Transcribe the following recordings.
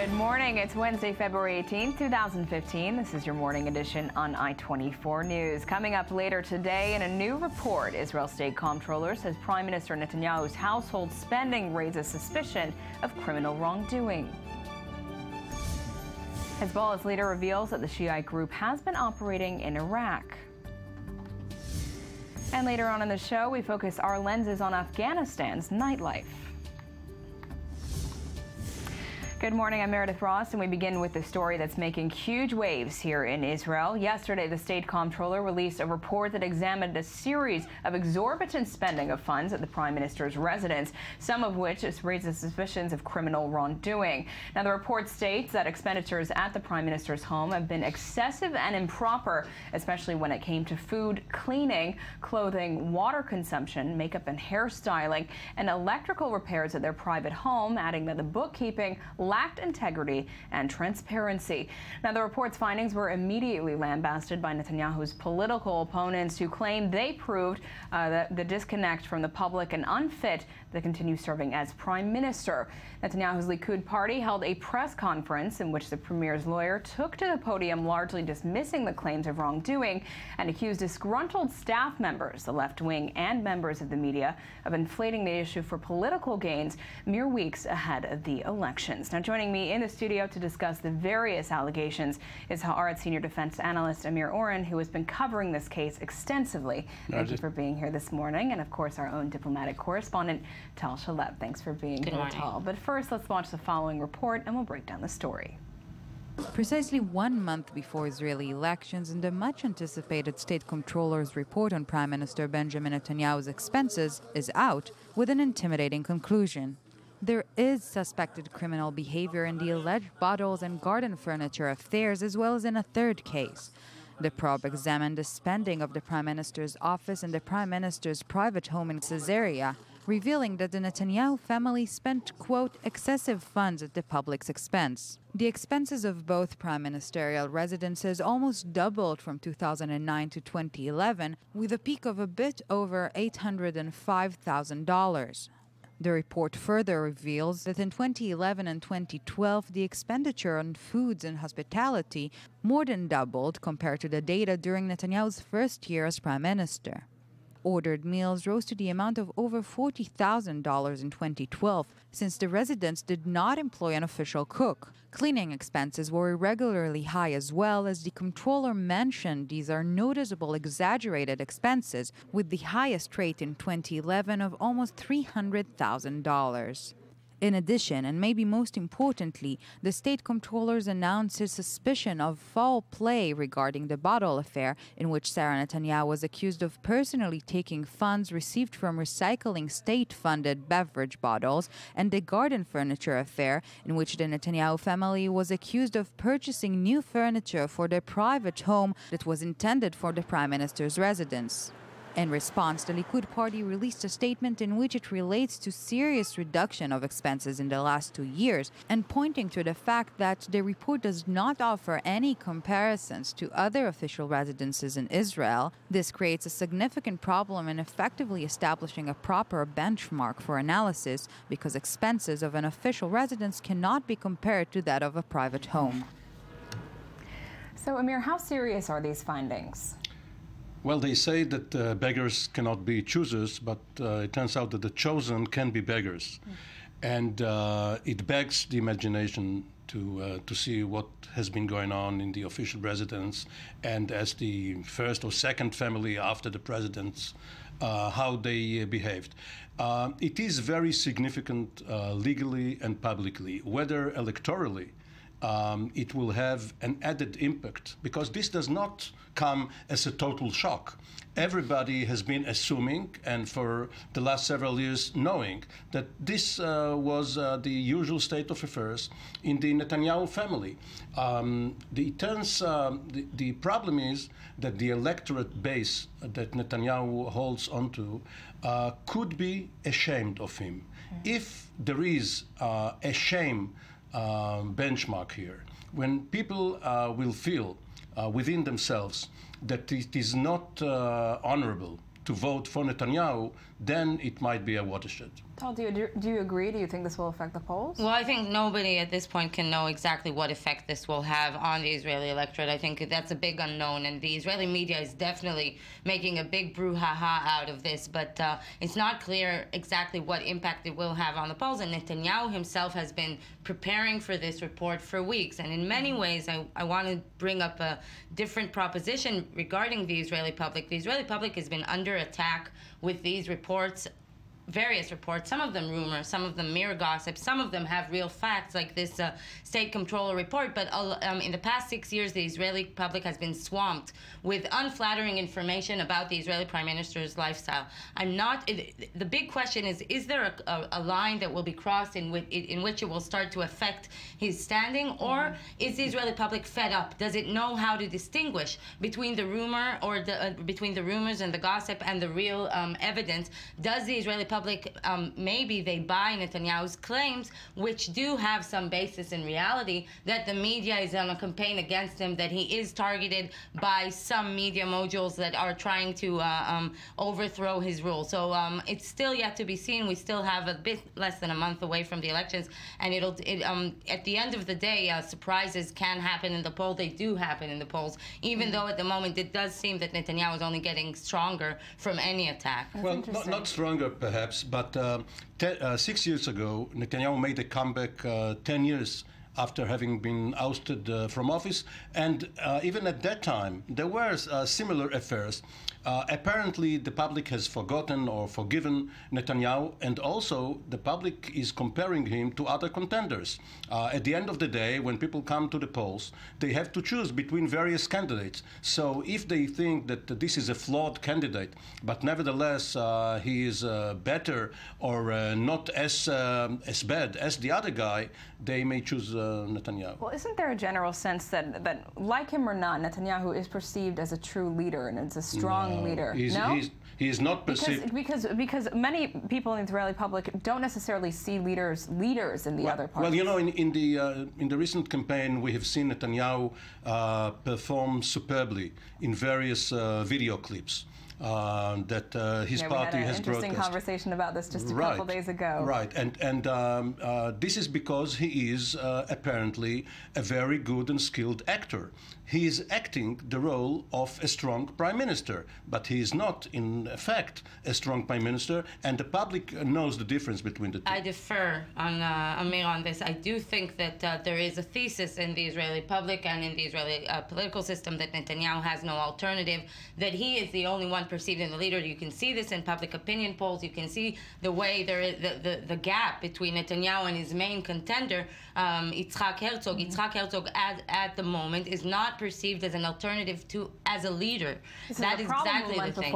Good morning. It's Wednesday, February 18, 2015. This is your morning edition on I-24 News. Coming up later today, in a new report, Israel State Comptroller says Prime Minister Netanyahu's household spending raises suspicion of criminal wrongdoing. Hezbollah's leader reveals that the Shiite group has been operating in Iraq. And later on in the show, we focus our lenses on Afghanistan's nightlife. Good morning, I'm Meredith Ross, and we begin with the story that's making huge waves here in Israel. Yesterday, the state comptroller released a report that examined a series of exorbitant spending of funds at the prime minister's residence, some of which raises suspicions of criminal wrongdoing. Now, the report states that expenditures at the prime minister's home have been excessive and improper, especially when it came to food, cleaning, clothing, water consumption, makeup and hairstyling, and electrical repairs at their private home, adding that the bookkeeping lacked integrity and transparency. Now, the report's findings were immediately lambasted by Netanyahu's political opponents, who claimed they proved the disconnect from the public and unfit to continue serving as prime minister. Netanyahu's Likud party held a press conference in which the premier's lawyer took to the podium, largely dismissing the claims of wrongdoing, and accused disgruntled staff members, the left wing, and members of the media of inflating the issue for political gains mere weeks ahead of the elections. Now, joining me in the studio to discuss the various allegations is Haaretz senior defense analyst Amir Oren, who has been covering this case extensively. Thank you for being here this morning. And of course, our own diplomatic correspondent, Tal Shaleb. Thanks for being here, Tal. But first, let's watch the following report and we'll break down the story. Precisely 1 month before Israeli elections, and the much-anticipated state comptroller's report on Prime Minister Benjamin Netanyahu's expenses is out with an intimidating conclusion. There is suspected criminal behavior in the alleged bottles and garden furniture affairs, as well as in a third case. The probe examined the spending of the Prime Minister's office and the Prime Minister's private home in Caesarea, revealing that the Netanyahu family spent, quote, excessive funds at the public's expense. The expenses of both prime ministerial residences almost doubled from 2009 to 2011, with a peak of a bit over $805,000. The report further reveals that in 2011 and 2012, the expenditure on foods and hospitality more than doubled compared to the data during Netanyahu's first year as prime minister. Ordered meals rose to the amount of over $40,000 in 2012, since the residence did not employ an official cook. Cleaning expenses were irregularly high as well, as the comptroller mentioned these are noticeable exaggerated expenses, with the highest rate in 2011 of almost $300,000. In addition, and maybe most importantly, the state comptrollers announced his suspicion of foul play regarding the bottle affair, in which Sarah Netanyahu was accused of personally taking funds received from recycling state-funded beverage bottles, and the garden furniture affair, in which the Netanyahu family was accused of purchasing new furniture for their private home that was intended for the prime minister's residence. In response, the Likud party released a statement in which it relates to serious reduction of expenses in the last 2 years, and pointing to the fact that the report does not offer any comparisons to other official residences in Israel. This creates a significant problem in effectively establishing a proper benchmark for analysis, because expenses of an official residence cannot be compared to that of a private home. So, Amir, how serious are these findings? Well, they say that beggars cannot be choosers, but it turns out that the chosen can be beggars. And it begs the imagination to see what has been going on in the official residence, and as the first or second family after the presidents, how they behaved. It is very significant legally and publicly, whether electorally. It will have an added impact, because this does not come as a total shock. Everybody has been assuming, and for the last several years knowing, that this was the usual state of affairs in the Netanyahu family. The problem is that the electorate base that Netanyahu holds onto could be ashamed of him. If there is a shame benchmark here, when people will feel within themselves that it is not honorable to vote for Netanyahu, then it might be a watershed. Tal, do you agree? Do you think this will affect the polls? Well, I think nobody at this point can know exactly what effect this will have on the Israeli electorate. I think that's a big unknown, and the Israeli media is definitely making a big brouhaha out of this, but it's not clear exactly what impact it will have on the polls, and Netanyahu himself has been preparing for this report for weeks, and in many ways I want to bring up a different proposition regarding the Israeli public. The Israeli public has been under attack with these reports, various reports, some of them rumors, some of them mere gossip, some of them have real facts, like this state comptroller report, but in the past 6 years, the Israeli public has been swamped with unflattering information about the Israeli Prime Minister's lifestyle. The big question is there a line that will be crossed in which it will start to affect his standing, or is the Israeli public fed up? Does it know how to distinguish between the rumor or between the rumors and the gossip and the real evidence? Does the Israeli public, maybe they buy Netanyahu's claims, which do have some basis in reality, that the media is on a campaign against him, that he is targeted by some media modules that are trying to overthrow his rule. So it's still yet to be seen. We still have a bit less than a month away from the elections, and at the end of the day, surprises can happen in the poll. They do happen in the polls, even though at the moment it does seem that Netanyahu is only getting stronger from any attack. Well, not stronger, perhaps, but 6 years ago, Netanyahu made a comeback 10 years after having been ousted from office, and even at that time, there were similar affairs. Apparently, the public has forgotten or forgiven Netanyahu, and also the public is comparing him to other contenders. At the end of the day, when people come to the polls, they have to choose between various candidates. So if they think that this is a flawed candidate, but nevertheless he is better or not as bad as the other guy, they may choose Netanyahu. Well, isn't there a general sense that, like him or not, Netanyahu is perceived as a true leader and as a strong leader? He is not perceived because many people in the Israeli public don't necessarily see leaders in the other parties. Well, you know, in the recent campaign, we have seen Netanyahu perform superbly in various video clips that his party has broadcast. We had an interesting conversation about this just a couple days ago. Right, and this is because he is apparently a very good and skilled actor. He is acting the role of a strong prime minister, but he is not, in fact, a strong prime minister, and the public knows the difference between the two. I defer on Amir on this. I do think that there is a thesis in the Israeli public and in the Israeli political system that Netanyahu has no alternative, that he is the only one perceived in the leader. You can see this in public opinion polls. You can see the way there is the gap between Netanyahu and his main contender, Yitzhak Herzog. Yitzhak Herzog at the moment is not perceived as an alternative as a leader. That is exactly the thing.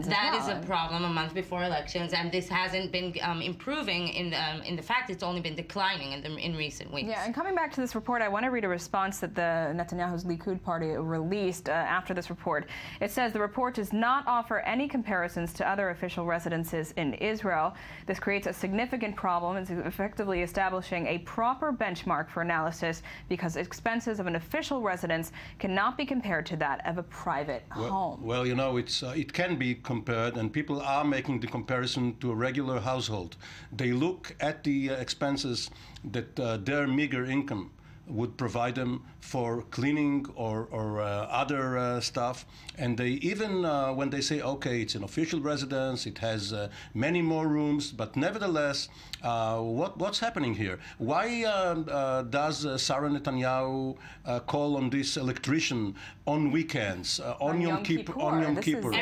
That is a problem a month before elections, and this hasn't been improving in the fact it's only been declining in recent weeks. Yeah, and coming back to this report, I want to read a response that the Netanyahu's Likud party released after this report. It says the report does not offer any comparisons to other official residences in Israel. This creates a significant problem and is effectively establishing a proper benchmark for analysis because expenses of an official residence cannot be compared to that of a private home. Well, you know, it can be compared, and people are making the comparison to a regular household. They look at the expenses that their meager income would provide them for cleaning or other stuff. And they even, when they say, okay, it's an official residence, it has many more rooms, but nevertheless, what's happening here? Why does Sarah Netanyahu call on this electrician on weekends, on Yom Kippur?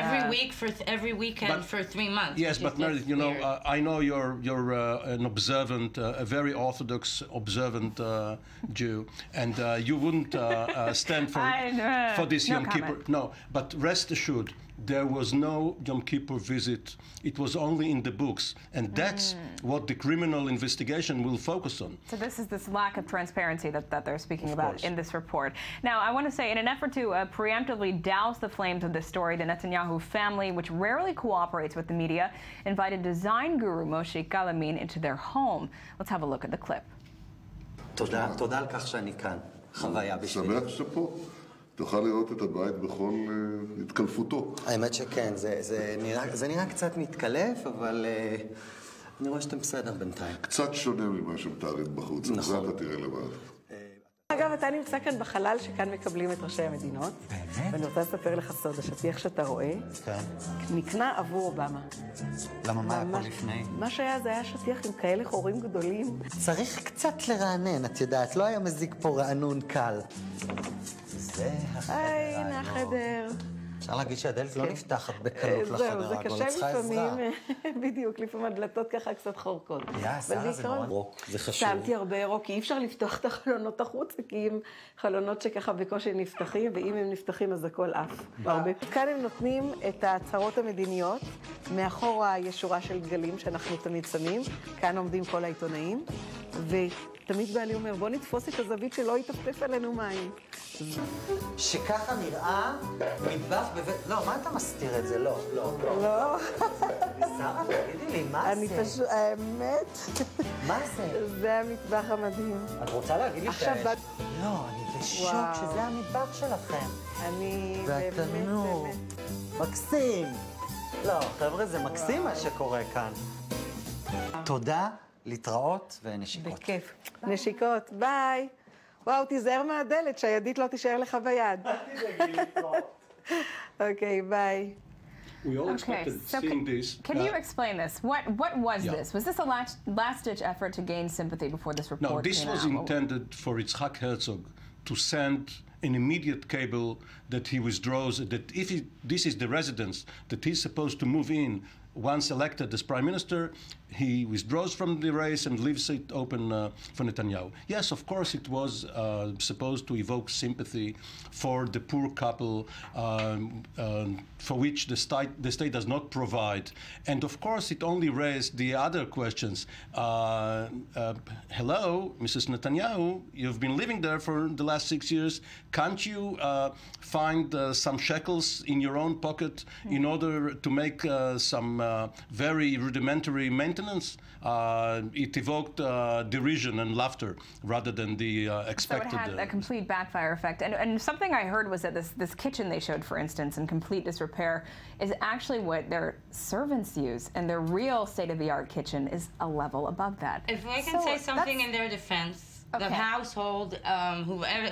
Every weekend for 3 months. Yes, but Meredith, you know, I know you're an observant, a very orthodox, observant Jew, and you wouldn't stand for this Yom Kippur. No, but rest assured, there was no Yom Kippur visit. It was only in the books, and that's what the criminal investigation will focus on. So this is this lack of transparency that they're speaking about in this report. Now, I want to say, in an effort to preemptively douse the flames of this story, the Netanyahu family, which rarely cooperates with the media, invited design guru Moshe Galamin into their home. Let's have a look at the clip. תודה על כך שאני כאן. חוויה בשבילי. שמח שפה. תוכל לראות את הבית בכל התקלפותו. האמת שכן, זה נראה קצת מתקלף, אבל אני רואה שאתם בסדר בינתיים. קצת שונה ממה שמתארים בחוץ, זה אתה תראה לבד. אגב, אתה נמצא כאן בחלל שכאן מקבלים את ראשי המדינות. באמת? ואני רוצה לספר לך סוד, השטיח שאתה רואה, כן. נקנה עבור אובמה. למה, מה היה פה לפני? מה שהיה, זה היה שטיח עם כאלה חורים גדולים. צריך קצת לרענן, את יודעת, לא היה מזיק פה רענון קל. זה החדר היום. הנה החדר. אפשר להגיד שהדלת לא נפתחת בקלות לחדר, זה אבל צריכה קשה עזרה. לפעמים, בדיוק, לפעמים הדלתות ככה קצת חורקות. שרה, זה נורא רוק, זה חשוב. שמתי הרבה רוק, כי אי אפשר לפתוח את החלונות החוצה, כי הם חלונות שככה בקושי נפתחים, ואם הם נפתחים אז הכל עף. כאן הם נותנים את ההצהרות המדיניות, מאחורה יש שורה של דגלים שאנחנו תמיד שמים, כאן עומדים כל העיתונאים, ותמיד בעלי אומר, בוא נתפוס את הזווית שלא יטפטף עלינו מים. שככה נראה מטבח בבית... לא, מה אתה מסתיר את זה? לא. לא. שרה, תגידי לי, מה זה? אני פשוט, האמת... מה זה? זה המטבח המדהים. את רוצה להגיד לי עכשיו... לא, אני בשוק שזה המטבח שלכם. אני והתנור. מקסים. לא, חבר'ה, זה מקסים מה שקורה כאן. תודה, להתראות ונשיקות. בכיף. נשיקות, ביי. וואו, תיזהר מהדלת, שהידית לא תישאר לך ביד. אוקיי, ביי. We all expected seeing this. Can you explain this? What was this? Was this a last-ditch effort to gain sympathy before this report No, this came was out? intended for Yitzhak Herzog to send an immediate cable that he withdraws, that if this is the residence that he's supposed to move in once elected as prime minister, he withdraws from the race and leaves it open for Netanyahu. Yes, of course, it was supposed to evoke sympathy for the poor couple for which the state does not provide. And of course, it only raised the other questions. Hello, Mrs. Netanyahu, you've been living there for the last 6 years. Can't you find some shekels in your own pocket in order to make some very rudimentary maintenance? It evoked derision and laughter rather than the expected. So it had a complete backfire effect. And something I heard was that this kitchen they showed, for instance, in complete disrepair, is actually what their servants use, and their real state-of-the-art kitchen is a level above that. If I can say something in their defense. Okay. The household,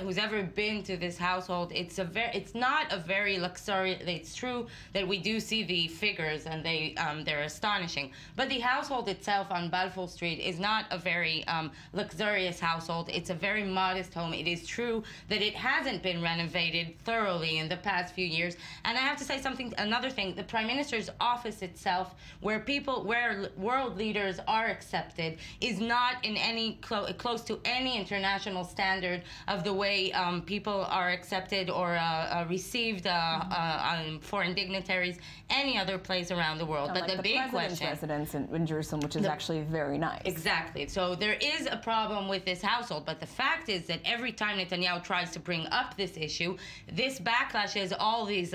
who's ever been to this household, it's not a very luxurious. It's true that we do see the figures and they're astonishing, but the household itself on Balfour Street is not a very luxurious household. It's a very modest home. It is true that it hasn't been renovated thoroughly in the past few years. And I have to say another thing. The Prime Minister's office itself, where world leaders are accepted, is not in any close to any international standard of the way people are accepted or received foreign dignitaries any other place around the world. But like the big question, residence in Jerusalem, which is actually very nice. Exactly. So there is a problem with this household, but the fact is that every time Netanyahu tries to bring up this issue, this backlashes all these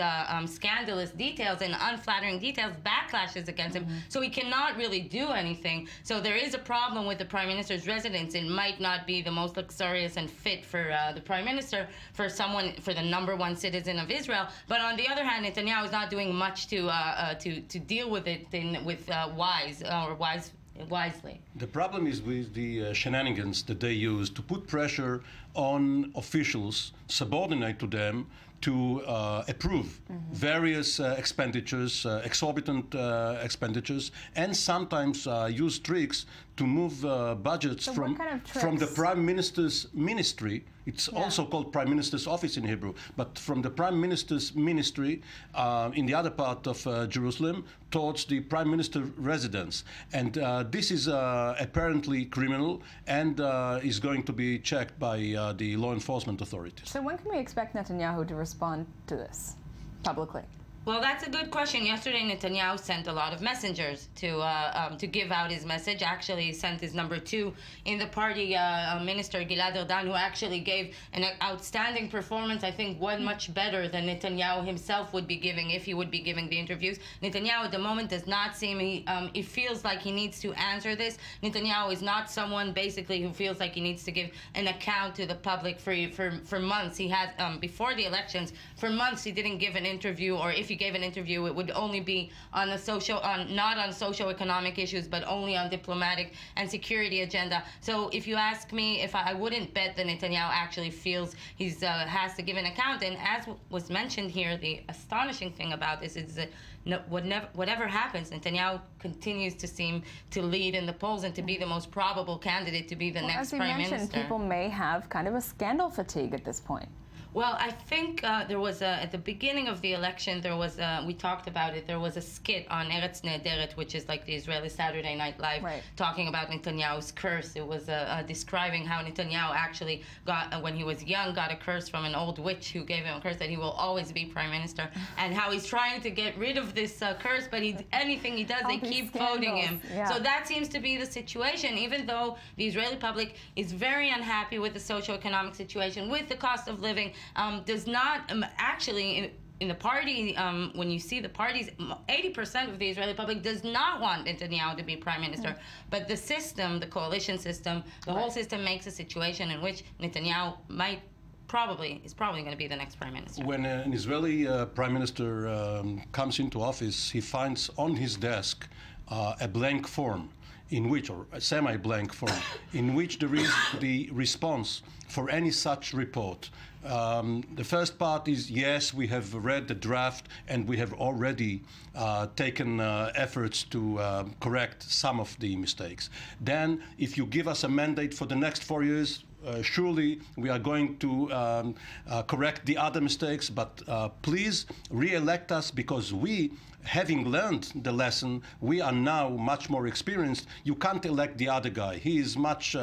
scandalous details and unflattering details, backlashes against him. So he cannot really do anything. So there is a problem with the Prime Minister's residence. It might not be the most luxurious and fit for the Prime Minister, for the #1 citizen of Israel. But on the other hand, Netanyahu is not doing much to deal with it wisely. The problem is with the shenanigans that they use to put pressure on officials subordinate to them to approve various expenditures, exorbitant expenditures, and sometimes use tricks to move budgets from the Prime Minister's ministry. It's also called Prime Minister's office in Hebrew, but from the Prime Minister's ministry in the other part of Jerusalem towards the Prime Minister residence. And this is apparently criminal and is going to be checked by the law enforcement authorities. So when can we expect Netanyahu to respond to this publicly? Well, that's a good question. Yesterday, Netanyahu sent a lot of messengers to give out his message. Actually, he sent his #2 in the party, Minister Gilad Erdan, who actually gave an outstanding performance. I think one much better than Netanyahu himself would be giving if he would be giving the interviews. Netanyahu at the moment does not seem. He feels like he needs to answer this. Netanyahu is not someone basically who feels like he needs to give an account to the public for months. He has before the elections, for months he didn't give an interview, or if he gave an interview, it would only be on the not on socio-economic issues, but only on diplomatic and security agenda. So if you ask me, if I wouldn't bet that Netanyahu actually feels he has to give an account. And as was mentioned here, the astonishing thing about this is that whatever happens, Netanyahu continues to seem to lead in the polls and to be the most probable candidate to be the next prime minister. As you mentioned, people may have kind of a scandal fatigue at this point. Well, I think there was at the beginning of the election, there was we talked about it. There was a skit on Eretz Nehederet, which is like the Israeli Saturday Night Live, talking about Netanyahu's curse. It was describing how Netanyahu actually got, when he was young, got a curse from an old witch who gave him a curse that he will always be prime minister, and how he's trying to get rid of this curse, but anything he does, they keep voting him. So that seems to be the situation, even though the Israeli public is very unhappy with the socioeconomic situation, with the cost of living. Does not actually in the party, when you see the parties, 80% of the Israeli public does not want Netanyahu to be prime minister. But the system, the coalition system, the whole system makes a situation in which Netanyahu is probably going to be the next prime minister. When an Israeli prime minister comes into office, he finds on his desk a blank form, or a semi-blank form, in which there is the response for any such report. The first part is, yes, we have read the draft and we have already taken efforts to correct some of the mistakes. Then, if you give us a mandate for the next 4 years, surely we are going to correct the other mistakes, but please re-elect us, because we, having learned the lesson, we are now much more experienced. You can't elect the other guy. He is much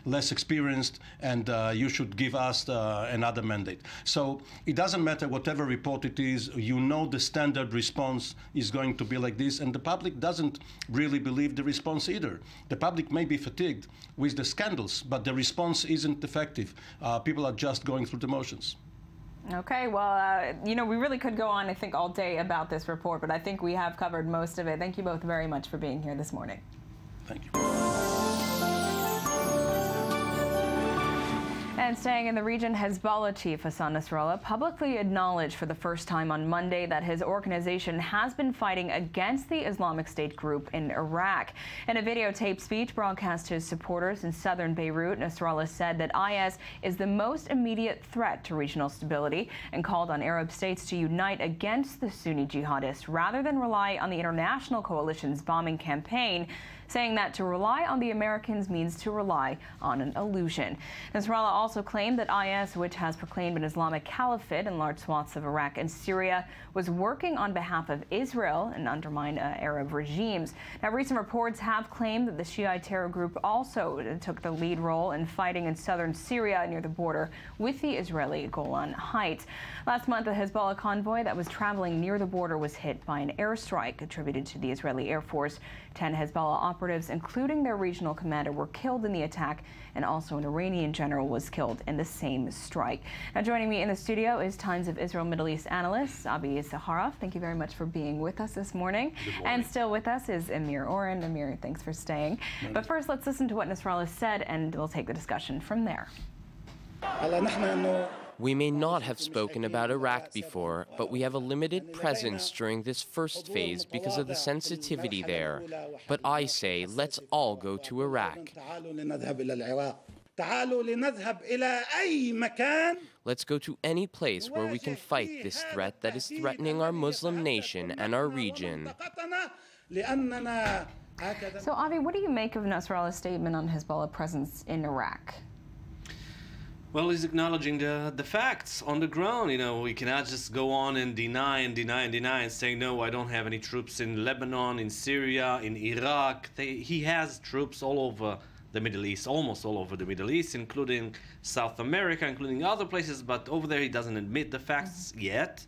less experienced, and you should give us another mandate. So it doesn't matter whatever report it is, you know the standard response is going to be like this, and the public doesn't really believe the response either. The public may be fatigued with the scandals, but the response isn't effective. People are just going through the motions. Okay, well, we really could go on, I think, all day about this report, but I think we have covered most of it. Thank you both very much for being here this morning. Thank you. And staying in the region, Hezbollah chief Hassan Nasrallah publicly acknowledged for the first time on Monday that his organization has been fighting against the Islamic State group in Iraq. In a videotaped speech broadcast to his supporters in southern Beirut, Nasrallah said that IS is the most immediate threat to regional stability and called on Arab states to unite against the Sunni jihadists rather than rely on the international coalition's bombing campaign, saying that to rely on the Americans means to rely on an illusion. Nasrallah also claimed that IS, which has proclaimed an Islamic caliphate in large swaths of Iraq and Syria, was working on behalf of Israel and undermine Arab regimes. Now, recent reports have claimed that the Shiite terror group also took the lead role in fighting in southern Syria near the border with the Israeli Golan Heights. Last month, a Hezbollah convoy that was traveling near the border was hit by an airstrike attributed to the Israeli Air Force. 10 Hezbollah operatives, including their regional commander, were killed in the attack, and also an Iranian general was killed in the same strike. Now, joining me in the studio is Times of Israel Middle East analyst Avi Saharov. Thank you very much for being with us this morning. And still with us is Amir Oren. Amir, thanks for staying. But first, let's listen to what Nasrallah said, and we'll take the discussion from there. We may not have spoken about Iraq before, but we have a limited presence during this first phase because of the sensitivity there. But I say, let's all go to Iraq. Let's go to any place where we can fight this threat that is threatening our Muslim nation and our region. So, Avi, what do you make of Nasrallah's statement on Hezbollah presence in Iraq? Well, he's acknowledging the facts on the ground. We cannot just go on and deny and saying, no, I don't have any troops in Lebanon, in Syria, in Iraq. He has troops all over the Middle East, almost all over the Middle East, including South America, including other places. But over there, he doesn't admit the facts yet.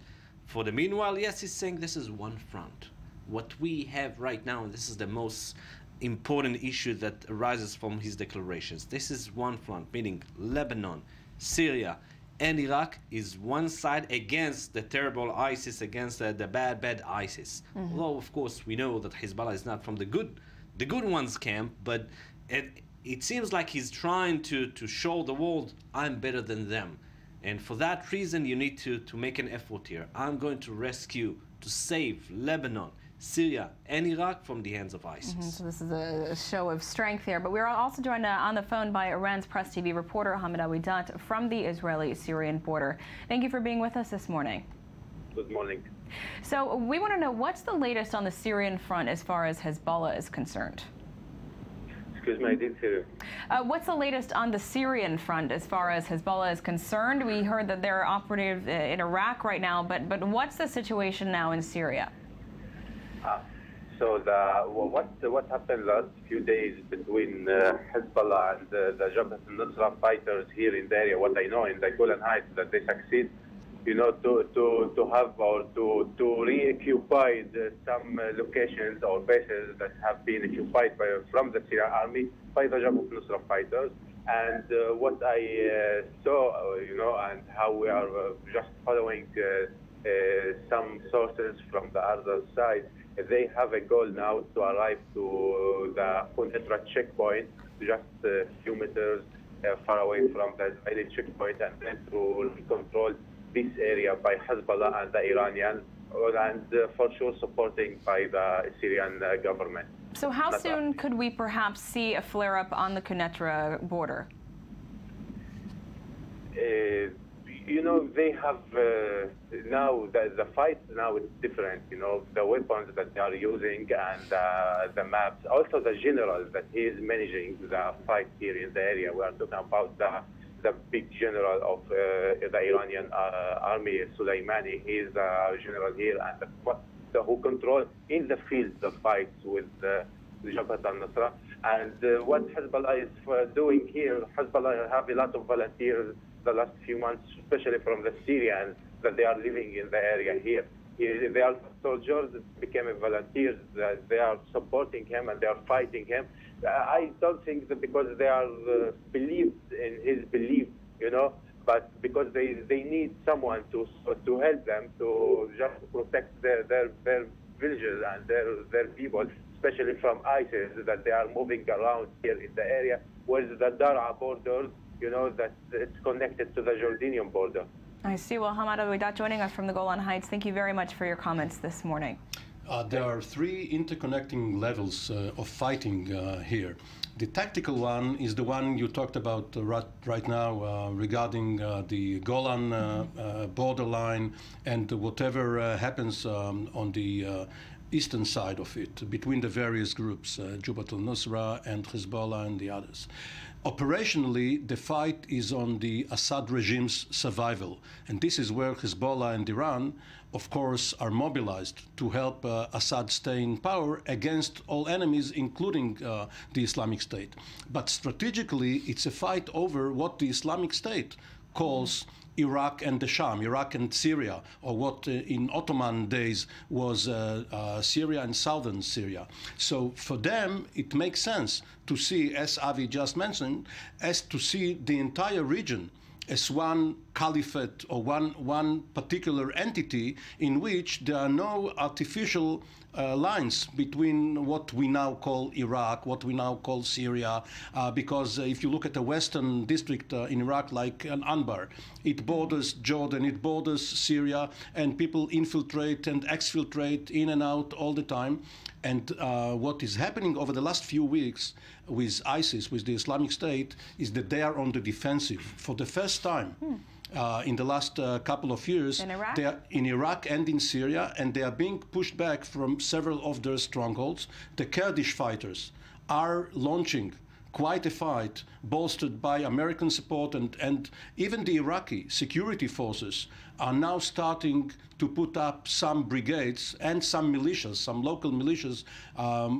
For the meanwhile, yes, he's saying this is one front. What we have right now, and this is the most important issue that arises from his declarations. This is one front, meaning Lebanon, Syria, and Iraq is one side against the terrible ISIS, against the bad ISIS. Although, of course, we know that Hezbollah is not from the good ones camp, but it seems like he's trying to show the world, I'm better than them. And for that reason, you need to make an effort here. I'm going to rescue to save Lebanon, Syria, and Iraq from the hands of ISIS. So this is a show of strength here. But we are also joined on the phone by Iran's Press TV reporter Hamid Awidat from the Israeli-Syrian border. Thank you for being with us this morning. Good morning. So we want to know, what's the latest on the Syrian front as far as Hezbollah is concerned? Excuse me, I didn't hear you. What's the latest on the Syrian front as far as Hezbollah is concerned? We heard that they're operative in Iraq right now, but what's the situation now in Syria? So what happened last few days between Hezbollah and the Jaffa Port fighters here in the area? What I know in the Golan Heights, that they succeed, to have or to reoccupy some locations or bases that have been occupied from the Syrian army by the Jaffa Port fighters. And what I saw, and how we are just following some sources from the other side, they have a goal now to arrive to the Quneitra checkpoint, just a few meters far away from the Israeli checkpoint, and then to control this area by Hezbollah and the Iranians, and for sure supporting by the Syrian government. So how soon could we perhaps see a flare-up on the Quneitra border? They have now, the fight now is different, the weapons that they are using and the maps. Also the general that he is managing the fight here in the area. We are talking about the big general of the Iranian army, Soleimani. He is a general here, and who controls in the field the fights with the Jabhat al-Nusra. And what Hezbollah is doing here, Hezbollah have a lot of volunteers the last few months, especially from the Syrians that they are living in the area here. They are soldiers that became volunteers, they are supporting him and they are fighting him. I don't think that because they are believed in his belief, but because they need someone to help them to just protect their villages and their people, especially from ISIS, that they are moving around here in the area where the Daraa borders, that it's connected to the Jordanian border. I see. Well, Hamid Awidat joining us from the Golan Heights. Thank you very much for your comments this morning. There are three interconnecting levels of fighting here. The tactical one is the one you talked about right now regarding the Golan borderline and whatever happens on the eastern side of it, between the various groups, Jabhat al-Nusra and Hezbollah and the others. Operationally, the fight is on the Assad regime's survival, and this is where Hezbollah and Iran, of course, are mobilized to help Assad stay in power against all enemies, including the Islamic State. But strategically, it's a fight over what the Islamic State calls Iraq and the Sham, Iraq and Syria, or what in Ottoman days was Syria and southern Syria. So for them, it makes sense to see, as Avi just mentioned, as to see the entire region as one caliphate or one particular entity in which there are no artificial lines between what we now call Iraq, what we now call Syria, because if you look at the western district in Iraq, like Anbar, it borders Jordan, it borders Syria, and people infiltrate and exfiltrate in and out all the time. And what is happening over the last few weeks with ISIS, with the Islamic State, is that they are on the defensive. For the first time in the last couple of years, they are in Iraq and in Syria, and they are being pushed back from several of their strongholds. The Kurdish fighters are launching quite a fight, bolstered by American support, and even the Iraqi security forces are now starting to put up some brigades and some militias, some local militias,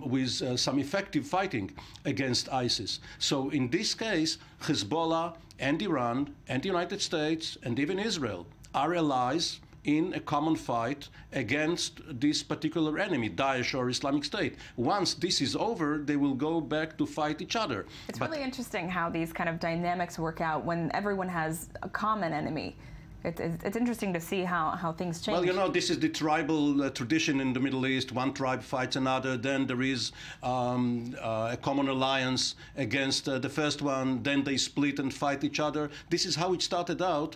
with some effective fighting against ISIS. So in this case, Hezbollah and Iran and the United States and even Israel are allies in a common fight against this particular enemy, Daesh or Islamic State. Once this is over, they will go back to fight each other. It's really interesting how these kind of dynamics work out when everyone has a common enemy. It's interesting to see how things change. Well, you know, this is the tribal tradition in the Middle East. One tribe fights another, then there is a common alliance against the first one, then they split and fight each other. This is how it started out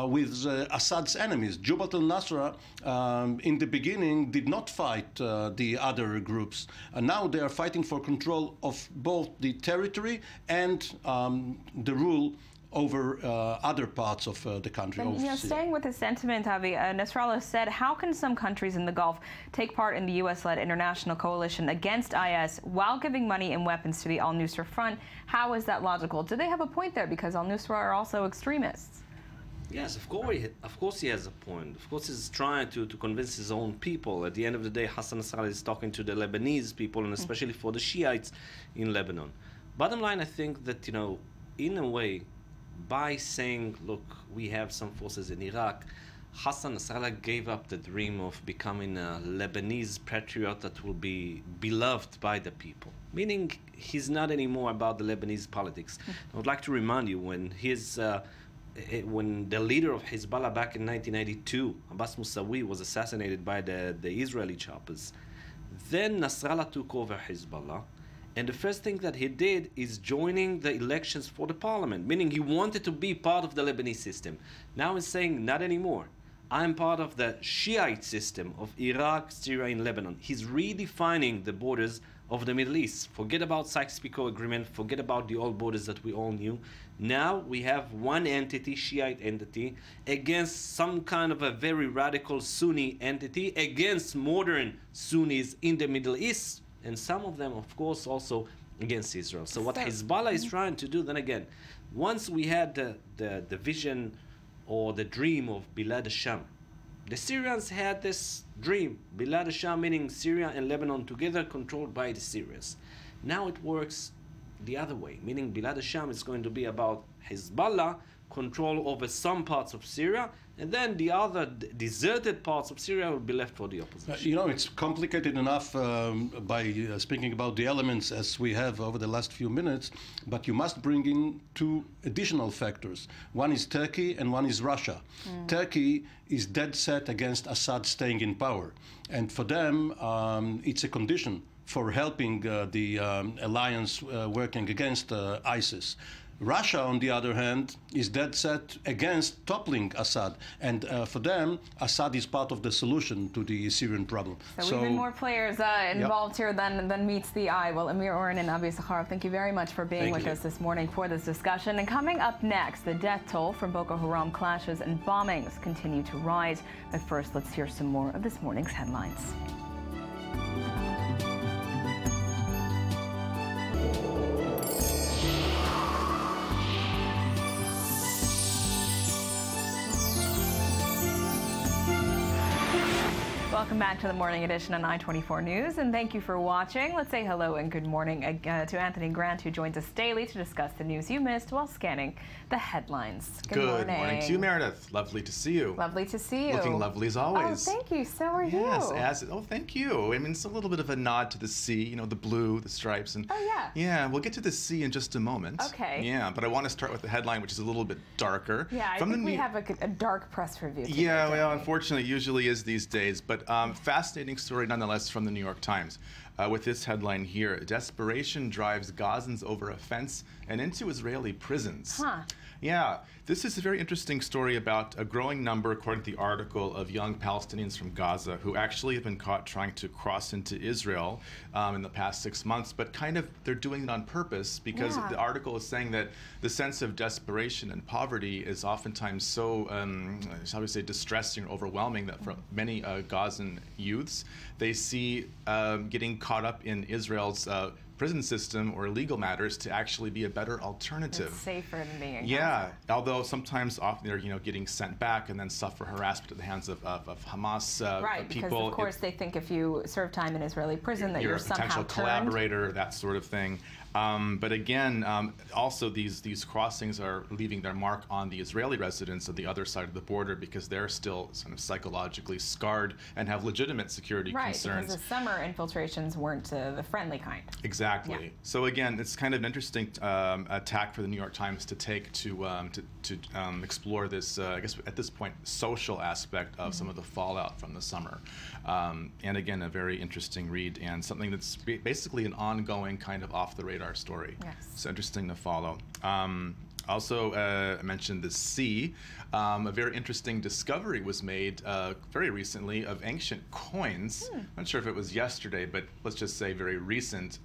with Assad's enemies. Jabhat al-Nusra, in the beginning, did not fight the other groups. Now they are fighting for control of both the territory and the rule over other parts of the country. And, you know, staying with the sentiment, Avi, Nasrallah said, how can some countries in the Gulf take part in the U.S.-led international coalition against IS while giving money and weapons to the al-Nusra Front? How is that logical? Do they have a point there? Because al-Nusra are also extremists. Yes, of course he has a point. Of course he's trying to convince his own people. At the end of the day, Hassan Nasrallah is talking to the Lebanese people, and especially for the Shiites in Lebanon. Bottom line, I think that, you know, in a way, by saying, look, we have some forces in Iraq, Hassan Nasrallah gave up the dream of becoming a Lebanese patriot that will be beloved by the people. Meaning, he's not anymore about the Lebanese politics. I would like to remind you, when the leader of Hezbollah back in 1992, Abbas Musawi, was assassinated by the Israeli choppers, then Nasrallah took over Hezbollah. And the first thing that he did is joining the elections for the parliament, meaning he wanted to be part of the Lebanese system. Now he's saying, not anymore. I'm part of the Shiite system of Iraq, Syria, and Lebanon. He's redefining the borders of the Middle East. Forget about Sykes-Picot Agreement, forget about the old borders that we all knew. Now we have one entity, Shiite entity, against some kind of a very radical Sunni entity, against modern Sunnis in the Middle East, and some of them, of course, also against Israel. So what Hezbollah is trying to do, then again, once we had the vision or the dream of Bilad al-Sham, the Syrians had this dream, Bilad al-Sham, meaning Syria and Lebanon together, controlled by the Syrians. Now it works the other way, meaning Bilad al-Sham is going to be about Hezbollah control over some parts of Syria, and then the other deserted parts of Syria will be left for the opposition. You know, it's complicated enough by speaking about the elements as we have over the last few minutes, but you must bring in two additional factors. One is Turkey and one is Russia. Turkey is dead set against Assad staying in power, and for them it's a condition for helping the alliance working against ISIS. Russia, on the other hand, is dead set against toppling Assad, and for them, Assad is part of the solution to the Syrian problem. So even more players involved here than meets the eye. Well, Amir Oren and Avi Sakharov, thank you very much for being with us this morning for this discussion. And coming up next, the death toll from Boko Haram clashes and bombings continue to rise. But first, let's hear some more of this morning's headlines. Welcome back to the Morning Edition on I-24 News, and thank you for watching. Let's say hello and good morning to Anthony Grant, who joins us daily to discuss the news you missed while scanning the headlines. Good morning to you, Meredith. Lovely to see you. Lovely to see you. Looking lovely as always. Oh, thank you. So are you. Yes, thank you. I mean, it's a little bit of a nod to the sea, you know, the blue, the stripes. And yeah, we'll get to the sea in just a moment. Okay. Yeah, but I want to start with the headline, which is a little bit darker. Yeah, I think we have a dark press review today. Yeah, well, unfortunately, it usually is these days. But fascinating story nonetheless from the New York Times with this headline here: desperation drives Gazans over a fence and into Israeli prisons. Yeah, this is a very interesting story about a growing number, according to the article, of young Palestinians from Gaza who actually have been caught trying to cross into Israel in the past 6 months, but kind of they're doing it on purpose because the article is saying that the sense of desperation and poverty is oftentimes so, how do we say, distressing or overwhelming that for many Gazan youths, they see getting caught up in Israel's prison system or legal matters to actually be a better alternative. It's safer than being in Gaza. Although sometimes often they're getting sent back and then suffer harassment at the hands of Hamas right, people. Because of course they think if you serve time in Israeli prison that you're a somehow potential collaborator, that sort of thing. But again, also these crossings are leaving their mark on the Israeli residents on the other side of the border because they're still sort of psychologically scarred and have legitimate security concerns. Right, because the summer infiltrations weren't the friendly kind. Exactly. Exactly. Yeah. So again, it's kind of an interesting tack for the New York Times to take to explore this, I guess at this point, social aspect of some of the fallout from the summer. And again, a very interesting read and something that's basically an ongoing kind of off-the-radar story. Yes. It's interesting to follow. Also, I mentioned the sea. A very interesting discovery was made very recently of ancient coins. I'm not sure if it was yesterday, but let's just say very recent.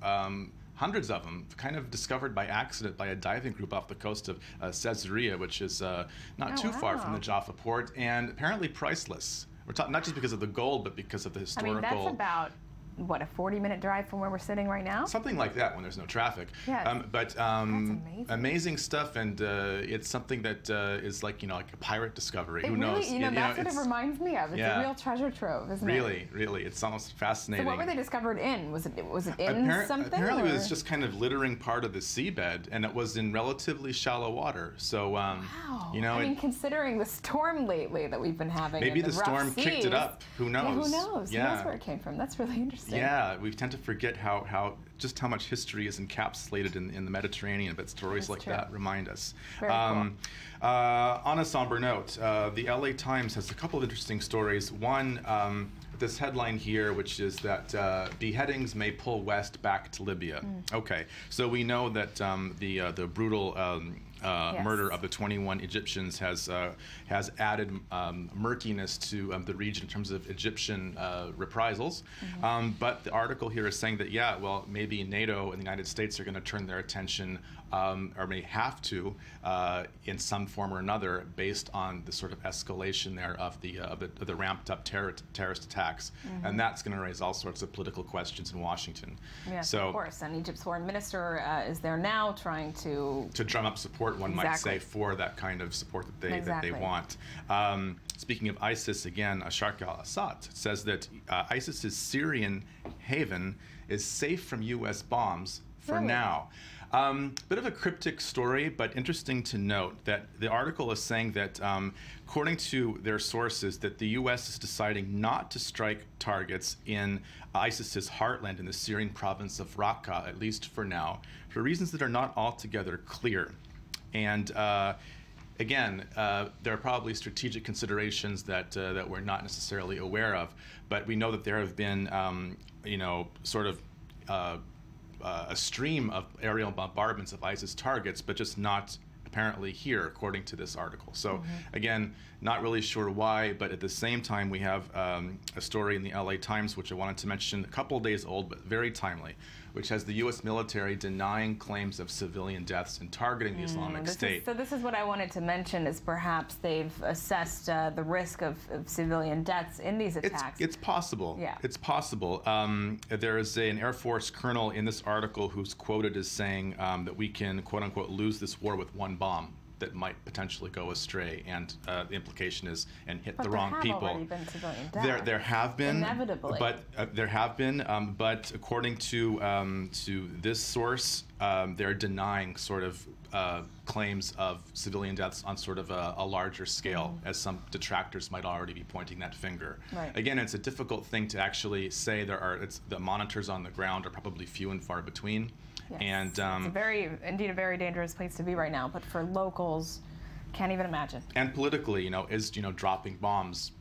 Hundreds of them, kind of discovered by accident by a diving group off the coast of Caesarea, which is not too far from the Jaffa Port, and apparently priceless. We're talking not just because of the gold, but because of the historical. I mean, that's about, what, a 40-minute drive from where we're sitting right now? Something like that when there's no traffic. Yes. But amazing stuff, and it's something that is like, like a pirate discovery. Who knows? That's what it reminds me of. It's a real treasure trove, isn't it? Really. It's almost fascinating. So what were they discovered in? Was it in something? Apparently it was just kind of littering part of the seabed, and it was in relatively shallow water. So, wow. I mean, considering the storm lately that we've been having. Maybe the storm kicked it up. Who knows? Yeah, who knows? Who knows where it came from? That's really interesting. Yeah, we tend to forget just how much history is encapsulated in the Mediterranean, but stories like that remind us. Very cool. On a somber note, the LA Times has a couple of interesting stories. One, this headline here, which is that beheadings may pull west back to Libya. Okay, so we know that the brutal murder of the 21 Egyptians has added murkiness to the region in terms of Egyptian reprisals. But the article here is saying that, maybe NATO and the United States are going to turn their attention, or may have to, in some form or another, based on the sort of escalation there of the ramped up terrorist attacks. And that's going to raise all sorts of political questions in Washington. Yes, of course. And Egypt's foreign minister is there now trying to drum up support, one might say, for that kind of support that they want. Speaking of ISIS, again, Sharq al-Assad says that ISIS's Syrian haven is safe from U.S. bombs for now. Bit of a cryptic story, but interesting to note that the article is saying that, according to their sources, that the U.S. is deciding not to strike targets in ISIS's heartland in the Syrian province of Raqqa, at least for now, for reasons that are not altogether clear. And again, there are probably strategic considerations that we're not necessarily aware of, but we know that there have been, sort of a stream of aerial bombardments of ISIS targets, but just not apparently here, according to this article. So again, not really sure why, but at the same time, we have a story in the LA Times, which I wanted to mention, a couple of days old, but very timely, which has the U.S. military denying claims of civilian deaths and targeting the Islamic State. So this is what I wanted to mention, is perhaps they've assessed the risk of civilian deaths in these attacks. It's possible. Yeah. It's possible. There is an Air Force colonel in this article who's quoted as saying that we can, quote unquote, lose this war with one bomb that might potentially go astray, and the implication is hit the wrong people. There have already been civilian deaths. There have been, inevitably. But there have been. But according to this source, they're denying sort of claims of civilian deaths on sort of a larger scale, as some detractors might already be pointing that finger. Right. Again, it's a difficult thing to actually say. The monitors on the ground are probably few and far between. Yes. And it's indeed a very dangerous place to be right now. But for locals, can't even imagine. And politically, is dropping bombs,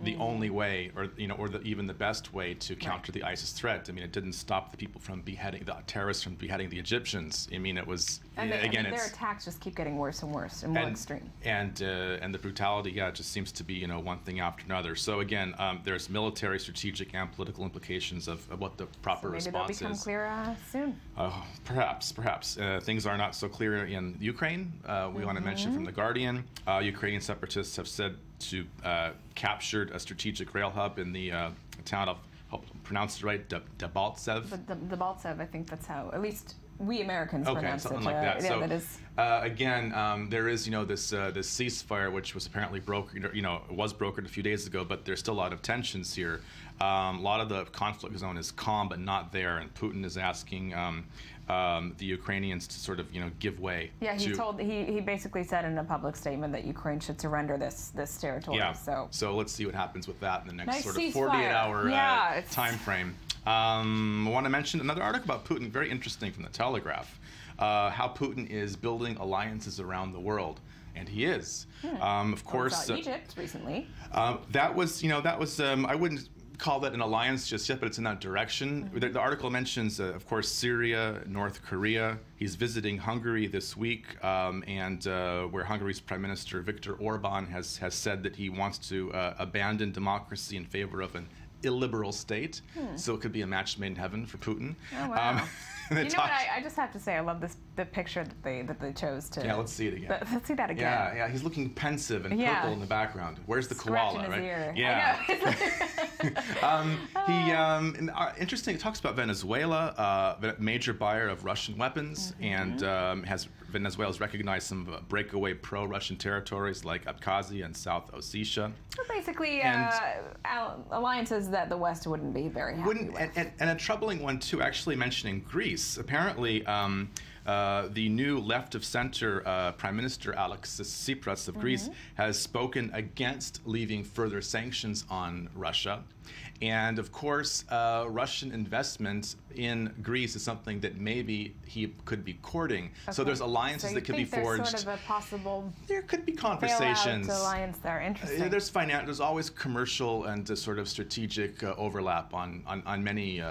the only way, or even the best way to counter the ISIS threat. I mean, it didn't stop the people from the terrorists from beheading the Egyptians. I mean, it was their attacks just keep getting worse and worse and more extreme. And the brutality, just seems to be one thing after another. So again, there's military, strategic, and political implications of what the proper response is. Maybe they'll become clearer soon. Perhaps. Things are not so clear in Ukraine. We want to mention from The Guardian, Ukrainian separatists have said to captured a strategic rail hub in the town of, hope I pronounced it right, Debaltsev. Debaltsev, I think that's how, at least we Americans pronounce it. Okay, something like that. So that is. Again, there is this ceasefire, which was apparently brokered a few days ago, but there's still a lot of tensions here. A lot of the conflict zone is calm, but not there, and Putin is asking the Ukrainians to sort of give way. Yeah, he basically said in a public statement that Ukraine should surrender this territory. Yeah. So let's see what happens with that in the next sort of ceasefire. 48-hour time frame. I want to mention another article about Putin, very interesting, from the Telegraph, how Putin is building alliances around the world. And he is. Of course, Egypt recently. That was, I wouldn't call that an alliance just yet, but it's in that direction. The article mentions, of course, Syria, North Korea. He's visiting Hungary this week, and where Hungary's Prime Minister Viktor Orban has said that he wants to abandon democracy in favor of an illiberal state. So it could be a match made in heaven for Putin. Oh, wow. You know what? I just have to say, I love the picture that they chose to. Yeah, let's see it again. Let's see that again. Yeah, he's looking pensive and purple in the background. Where's the koala, his right? Ear. Yeah. Interesting. It talks about Venezuela, a major buyer of Russian weapons, and Venezuela's recognized some breakaway pro-Russian territories like Abkhazia and South Ossetia. So basically, alliances that the West wouldn't be very happy with. And a troubling one too, actually mentioning Greece. Apparently, the new left-of-center Prime Minister Alexis Tsipras of Greece has spoken against leaving further sanctions on Russia. And of course, Russian investment in Greece is something that maybe he could be courting. Okay. So there's alliances that could be forged. There's sort of a possible. There could be conversations. Alliance there. Interesting. There's always commercial and sort of strategic overlap on many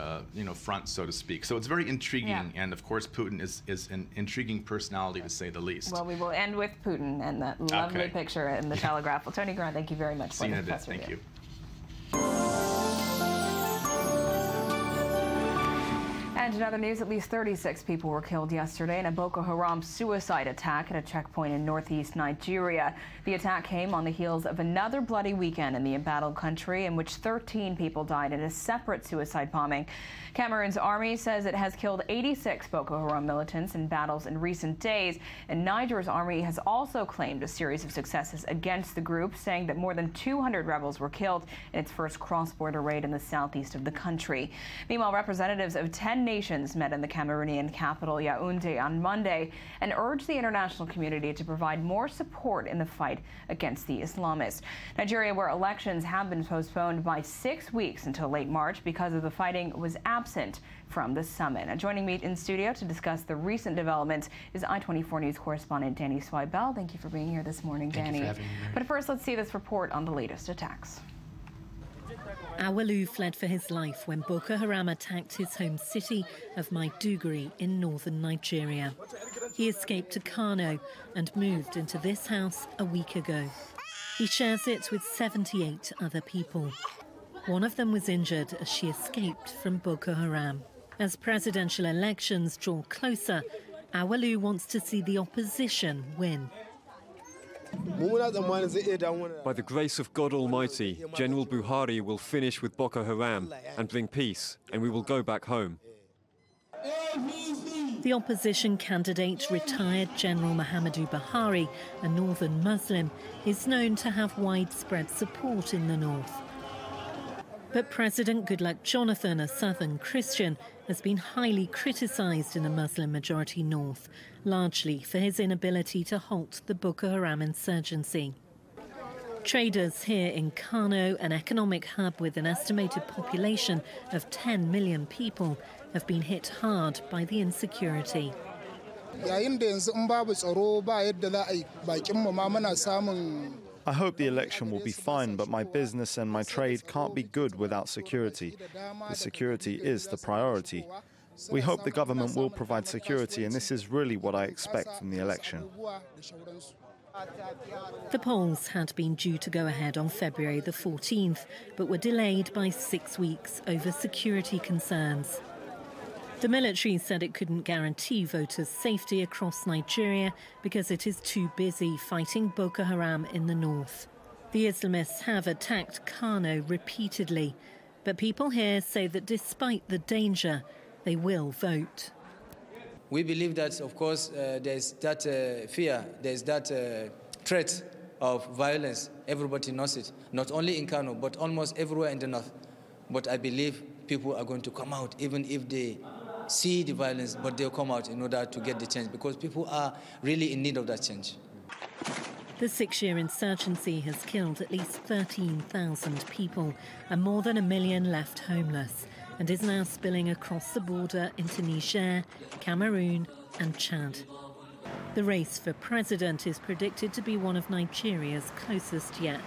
fronts, so to speak. So it's very intriguing, and of course, Putin is an intriguing personality to say the least. Well, we will end with Putin and that lovely picture in the Telegraph. Well, Tony Grant, thank you very much for the press review. Thank you. And in other news, at least 36 people were killed yesterday in a Boko Haram suicide attack at a checkpoint in northeast Nigeria. The attack came on the heels of another bloody weekend in the embattled country in which 13 people died in a separate suicide bombing. Cameroon's army says it has killed 86 Boko Haram militants in battles in recent days, and Niger's army has also claimed a series of successes against the group, saying that more than 200 rebels were killed in its first cross-border raid in the southeast of the country. Meanwhile, representatives of 10 nations met in the Cameroonian capital Yaoundé on Monday and urged the international community to provide more support in the fight against the Islamists. Nigeria, where elections have been postponed by 6 weeks until late March because of the fighting, was absent from the summit. Now, joining me in studio to discuss the recent developments is I-24 News correspondent Danny Swibel. Thank you for being here this morning, Danny. Thank you for having me. But first, let's see this report on the latest attacks. Awalu fled for his life when Boko Haram attacked his home city of Maiduguri in northern Nigeria. He escaped to Kano and moved into this house a week ago. He shares it with 78 other people. One of them was injured as she escaped from Boko Haram. As presidential elections draw closer, Awalu wants to see the opposition win. By the grace of God Almighty, General Buhari will finish with Boko Haram and bring peace, and we will go back home. The opposition candidate, retired General Muhammadu Buhari, a northern Muslim, is known to have widespread support in the north. But President Goodluck Jonathan, a southern Christian, has been highly criticised in a Muslim-majority north, largely for his inability to halt the Boko Haram insurgency. Traders here in Kano, an economic hub with an estimated population of 10 million people, have been hit hard by the insecurity. I hope the election will be fine, but my business and my trade can't be good without security. The security is the priority. We hope the government will provide security, and this is really what I expect from the election. The polls had been due to go ahead on February the 14th, but were delayed by 6 weeks over security concerns. The military said it couldn't guarantee voters' safety across Nigeria because it is too busy fighting Boko Haram in the north. The Islamists have attacked Kano repeatedly, but people here say that despite the danger, they will vote. We believe that, of course, there's that fear, there's that threat of violence. Everybody knows it, not only in Kano, but almost everywhere in the north. But I believe people are going to come out, even if they see the violence, but they'll come out in order to get the change, because people are really in need of that change. The 6-year insurgency has killed at least 13,000 people and more than 1 million left homeless. and is now spilling across the border into Niger, Cameroon and Chad. The race for president is predicted to be one of Nigeria's closest yet.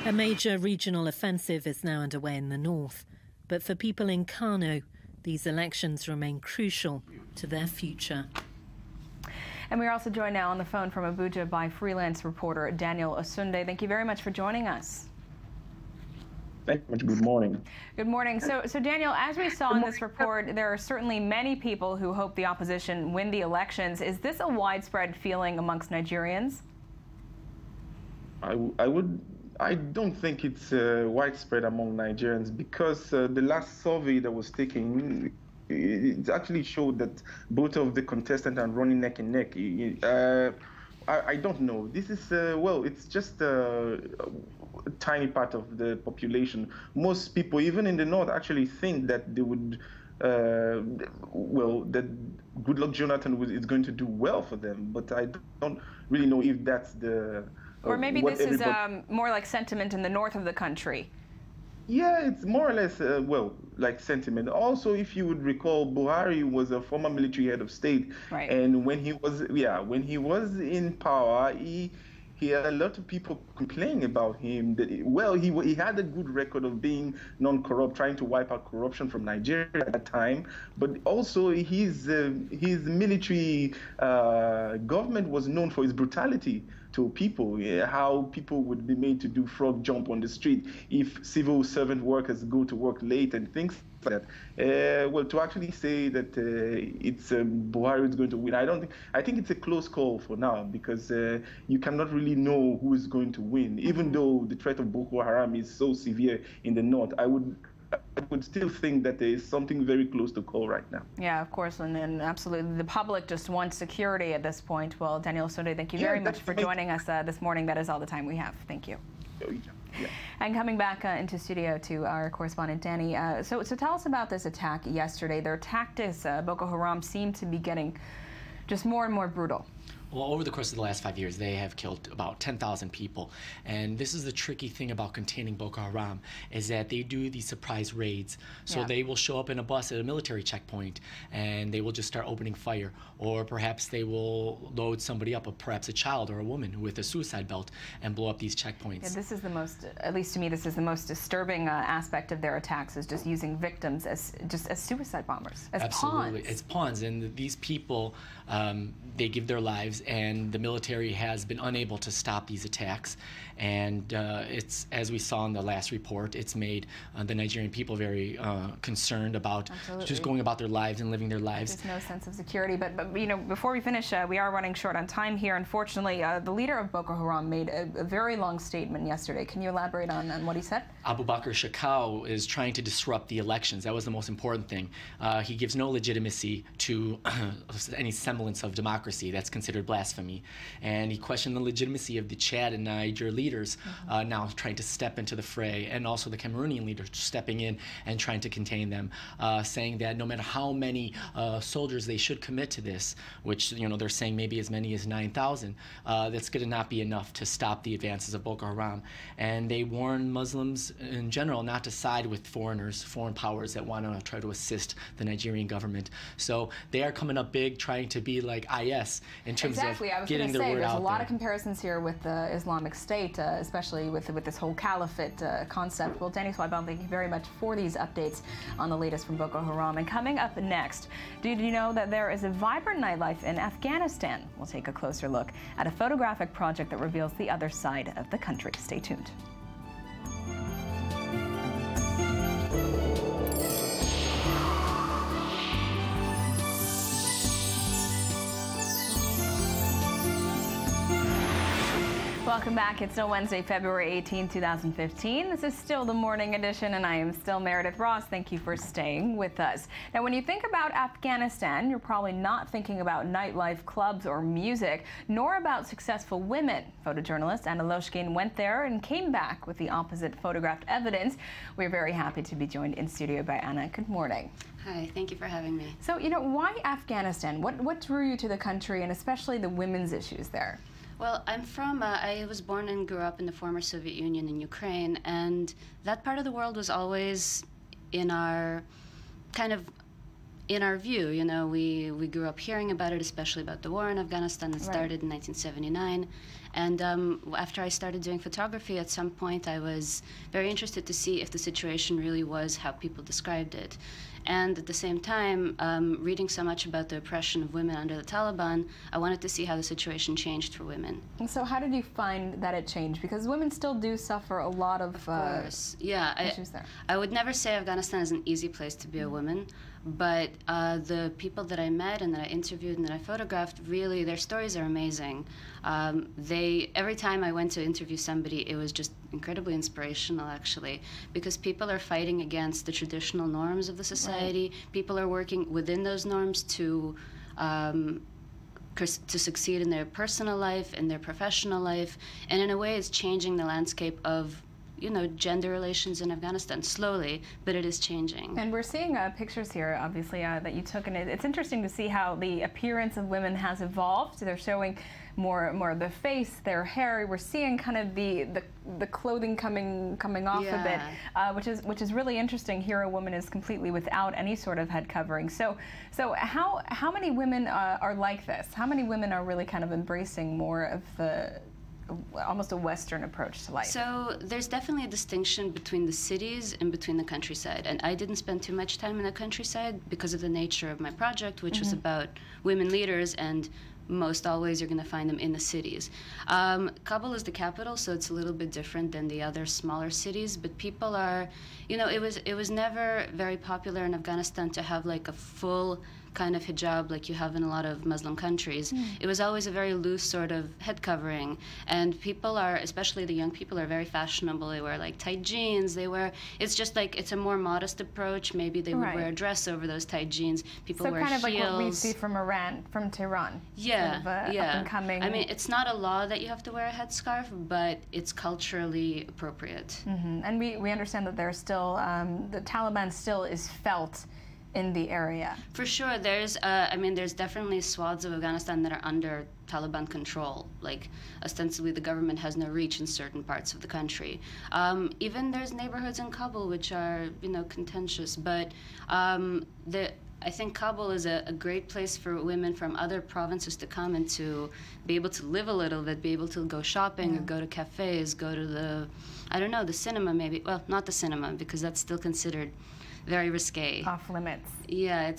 A major regional offensive is now underway in the north, but for people in Kano, these elections remain crucial to their future. And we're also joined now on the phone from Abuja by freelance reporter Daniel Osunde. Thank you very much for joining us. Thank you much. Good morning. Good morning. So Daniel, as we saw in this report, there are certainly many people who hope the opposition win the elections. Is this a widespread feeling amongst Nigerians? I don't think it's widespread among Nigerians because the last survey that was taken, it actually showed that both of the contestants are running neck and neck. I don't know. This is, well, it's just a tiny part of the population. Most people, even in the north, actually think that they would, well, that Goodluck Jonathan is going to do well for them. But I don't really know if that's the... Or maybe this is more like sentiment in the north of the country. Yeah, it's more or less, well, like sentiment. Also, if you would recall, Buhari was a former military head of state. Right. And when he was, when he was in power, he had a lot of people complaining about him. That, well, he had a good record of being non-corrupt, trying to wipe out corruption from Nigeria at that time. But also, his military government was known for its brutality to people, how people would be made to do frog jump on the street if civil servant workers go to work late and things like that. Well, to actually say that it's Buhari is going to win, I think it's a close call for now because you cannot really know who is going to win. Even though the threat of Boko Haram is so severe in the north, I would still think that there is something very close to call right now. Yeah, of course, and absolutely. The public just wants security at this point. Well, Daniel Osunde, thank you very much for joining us this morning. That is all the time we have. Thank you. Yeah. And coming back into studio to our correspondent, Danny. So tell us about this attack yesterday. Their tactics, Boko Haram, seem to be getting just more and more brutal. Well, over the course of the last 5 years, they have killed about 10,000 people. And this is the tricky thing about containing Boko Haram, is that they do these surprise raids. So they will show up in a bus at a military checkpoint, and they will just start opening fire. Or perhaps they will load somebody up, perhaps a child or a woman with a suicide belt, and blow up these checkpoints. Yeah, this is the most, at least to me, this is the most disturbing aspect of their attacks, is just using victims as suicide bombers, as Absolutely. pawns. It's pawns, and these people, they give their lives, and the military has been unable to stop these attacks. And it's, as we saw in the last report, it's made the Nigerian people very concerned about just going about their lives and living their lives. There's no sense of security. But you know, before we finish, we are running short on time here. Unfortunately, the leader of Boko Haram made a very long statement yesterday. Can you elaborate on what he said? Abu Bakr Shekau is trying to disrupt the elections. That was the most important thing. He gives no legitimacy to any semblance of democracy. That's considered blasphemy. And he questioned the legitimacy of the Chad and Niger leaders now trying to step into the fray, and also the Cameroonian leaders stepping in and trying to contain them, saying that no matter how many soldiers they should commit to this, which, you know, they're saying maybe as many as 9,000, that's going to not be enough to stop the advances of Boko Haram. And they warn Muslims in general not to side with foreigners, foreign powers that want to try to assist the Nigerian government. So they are coming up big, trying to be like IS in terms of getting their word out there. There's a lot of comparisons here with the Islamic State, especially with this whole caliphate concept. Well, Danny Swibel, thank you very much for these updates on the latest from Boko Haram. And coming up next, did you know that there is a vibrant nightlife in Afghanistan? We'll take a closer look at a photographic project that reveals the other side of the country. Stay tuned. Welcome back. It's still Wednesday, February 18, 2015. This is still the morning edition, and I am still Meredith Ross. Thank you for staying with us. Now, when you think about Afghanistan, you're probably not thinking about nightlife, clubs, or music, nor about successful women. Photojournalist Anna Loshkin went there and came back with the opposite photographed evidence. We're very happy to be joined in studio by Anna. Good morning. Hi, thank you for having me. So, you know, why Afghanistan? What drew you to the country, and especially the women's issues there? Well, I'm from, I was born and grew up in the former Soviet Union in Ukraine, and that part of the world was always in our view. You know, we grew up hearing about it, especially about the war in Afghanistan that started in 1979. And after I started doing photography, at some point I was very interested to see if the situation really was how people described it. And at the same time, reading so much about the oppression of women under the Taliban, I wanted to see how the situation changed for women. And so how did you find that it changed? Because women still do suffer a lot of issues there. I would never say Afghanistan is an easy place to be a woman, but the people that I met and that I interviewed and that I photographed, really, their stories are amazing. Every time I went to interview somebody, it was just incredibly inspirational, actually, because people are fighting against the traditional norms of the society. Right. People are working within those norms to succeed in their personal life, in their professional life, and in a way it's changing the landscape of gender relations in Afghanistan, slowly, but it is changing. And we're seeing pictures here, obviously, that you took, and it's interesting to see how the appearance of women has evolved. They're showing more of the face, their hair. We're seeing kind of the clothing coming off a bit, which is really interesting. Here, a woman is completely without any sort of head covering. So how many women are like this? How many women are really kind of embracing more of almost a Western approach to life? So there's definitely a distinction between the cities and between the countryside. And I didn't spend too much time in the countryside because of the nature of my project, which was about women leaders, and most always you're going to find them in the cities. Kabul is the capital, so it's a little bit different than the other smaller cities, but people are, it was never very popular in Afghanistan to have like a full kind of hijab like you have in a lot of Muslim countries. It was always a very loose sort of head covering, and people are, especially the young people, are very fashionable. They wear like tight jeans, it's just like, it's a more modest approach. Maybe they would wear a dress over those tight jeans. People wear kind of heels. Like what we see from Iran, from Tehran. Yeah, sort of, up and coming. I mean, it's not a law that you have to wear a headscarf, but it's culturally appropriate. And we understand that there's still, the Taliban still is felt in the area. For sure, there's definitely swaths of Afghanistan that are under Taliban control. Like, ostensibly, the government has no reach in certain parts of the country. Even there's neighborhoods in Kabul which are, contentious. But I think Kabul is a great place for women from other provinces to come and to be able to live a little bit, be able to go shopping or go to cafes, go to the cinema maybe. Well, not the cinema, because that's still considered very risque. Off limits. Yeah,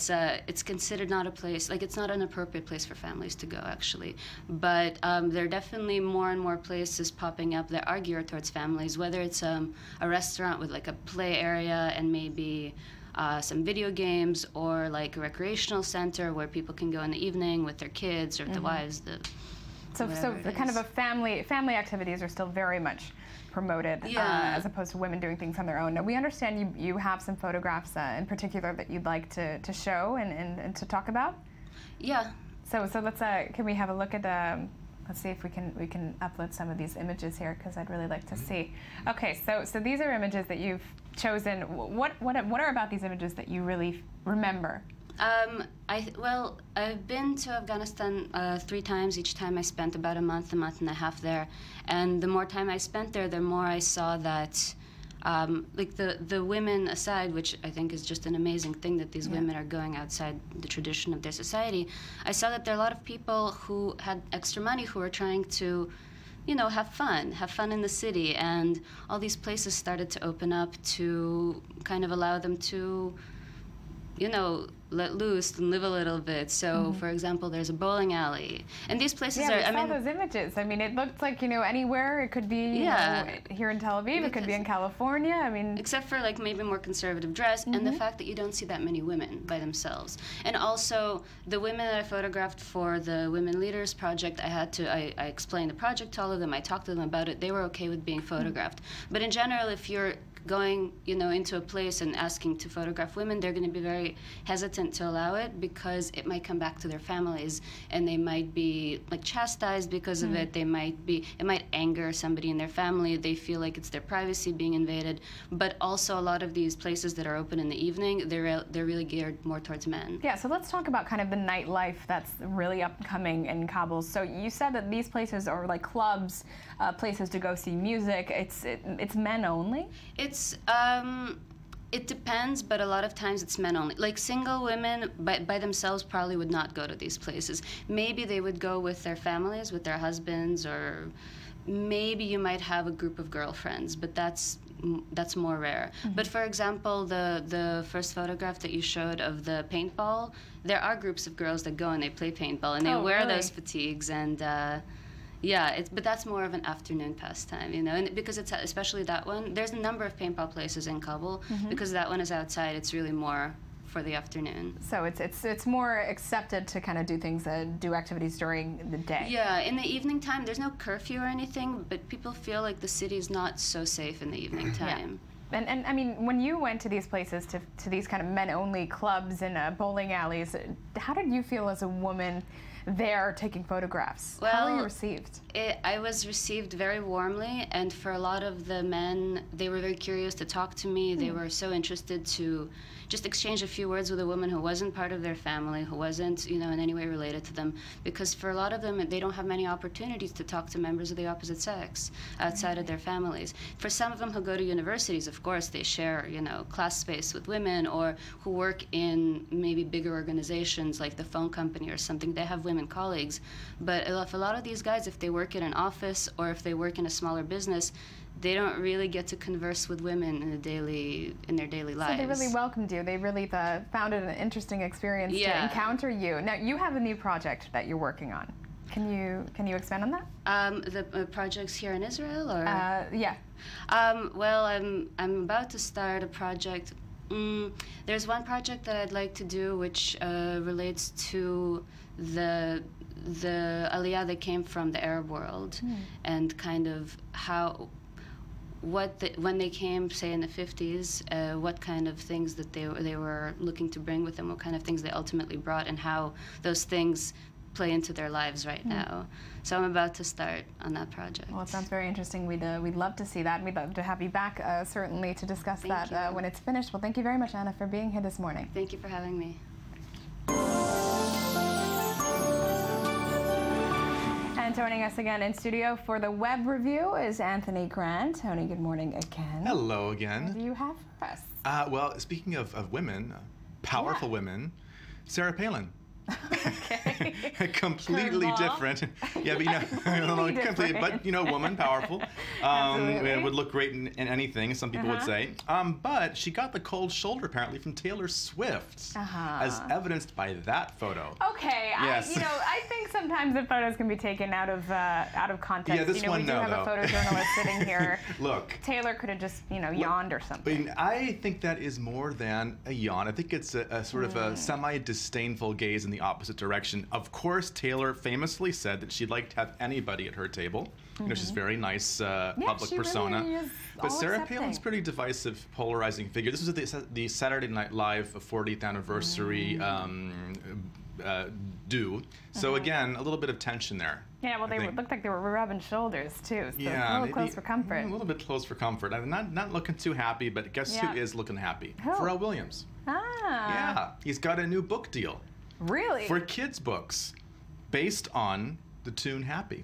it's considered not a place, like it's not an appropriate place for families to go, actually. But there are definitely more and more places popping up that are geared towards families, whether it's a restaurant with like a play area and maybe some video games, or like a recreational center where people can go in the evening with their kids or the wives. So the kind of a family activities are still very much promoted, as opposed to women doing things on their own. Now, we understand you have some photographs in particular that you'd like to show and to talk about. Yeah. So let's can we have a look at let's see if we can upload some of these images here, because I'd really like to see. Okay, so these are images that you've chosen. What are about these images that you really remember? I've been to Afghanistan 3 times. Each time I spent about a month and a half there. And the more time I spent there, the more I saw that, like the women aside, which I think is just an amazing thing that these women are going outside the tradition of their society, I saw that there are a lot of people who had extra money who were trying to, have fun in the city. And all these places started to open up to kind of allow them to, let loose and live a little bit. So, for example, there's a bowling alley, and these places are. I saw those images. I mean, it looked like anywhere. It could be here in Tel Aviv. It could be in California. I mean, except for like maybe more conservative dress, and the fact that you don't see that many women by themselves. And also the women that I photographed for the Women Leaders Project, I explained the project to all of them. I talked to them about it. They were okay with being photographed. But in general, if you're going, into a place and asking to photograph women, they're going to be very hesitant to allow it, because it might come back to their families and they might be like chastised because of it. It might anger somebody in their family. They feel like it's their privacy being invaded. But also a lot of these places that are open in the evening, they're really geared more towards men. Yeah, so let's talk about kind of the nightlife that's really upcoming in Kabul. So you said that these places are like clubs, places to go see music. It's men only? It depends, but a lot of times it's men only. Like single women by themselves probably would not go to these places. Maybe they would go with their families, with their husbands, or maybe you might have a group of girlfriends, but that's more rare. But for example, the first photograph that you showed of the paintball, there are groups of girls that go and they play paintball and they wear those fatigues and yeah, but that's more of an afternoon pastime, you know, and because it's especially that one. There's a number of paintball places in Kabul. Because that one is outside. It's really more for the afternoon. So it's more accepted to kind of do things, do activities during the day. Yeah, in the evening time, there's no curfew or anything, but people feel like the city is not so safe in the evening time. Yeah. And I mean, when you went to these places, to these kind of men-only clubs and bowling alleys, how did you feel as a woman there taking photographs? Well, how were you received? I was received very warmly, and for a lot of the men, they were very curious to talk to me. They were so interested to just exchange a few words with a woman who wasn't part of their family, who wasn't, you know, in any way related to them. Because for a lot of them, they don't have many opportunities to talk to members of the opposite sex outside of their families. For some of them who go to universities, of course, they share, you know, class space with women, or who work in maybe bigger organizations like the phone company or something. They have women colleagues. But if a lot of these guys, if they work in an office or if they work in a smaller business, they don't really get to converse with women in their daily lives. So they really welcomed you. They really found it an interesting experience to encounter you. Now you have a new project that you're working on. Can you expand on that? The projects here in Israel, or yeah. Well, I'm about to start a project. There's one project that I'd like to do, which relates to the aliyah that came from the Arab world, and kind of how. When they came, say in the 50s, what kind of things that they were looking to bring with them, what kind of things they ultimately brought, and how those things play into their lives right now. So I'm about to start on that project. Well, it sounds very interesting. We'd love to see that. We'd love to have you back, certainly, to discuss that when it's finished. Well, thank you very much, Anna, for being here this morning. Thank you for having me. And joining us again in studio for the web review is Anthony Grant. Tony, good morning again. Hello again. What do you have for us? Well, speaking of women, powerful women, Sarah Palin. Okay. Completely different. Yeah, but you know, I don't know, completely, but you know, woman, powerful. Would look great in anything, some people would say. But she got the cold shoulder apparently from Taylor Swift, as evidenced by that photo. Okay, yes. I think sometimes the photos can be taken out of context. Yeah, this we one, do have a photojournalist sitting here. Look, Taylor could have just yawned or something. I think that is more than a yawn. I think it's a sort of a semi-disdainful gaze in the opposite direction. Of course, Taylor famously said that she'd like to have anybody at her table. You know, she's a very nice public persona. Really is but Sarah Palin's pretty divisive, polarizing figure. This was the Saturday Night Live 40th anniversary due. So again, a little bit of tension there. Yeah, well, looked like they were rubbing shoulders too. So yeah, a little close for comfort. A little bit close for comfort. I'm not looking too happy, but guess who is looking happy? Who? Pharrell Williams. Yeah, he's got a new book deal. Really? For kids' books, based on the tune "Happy."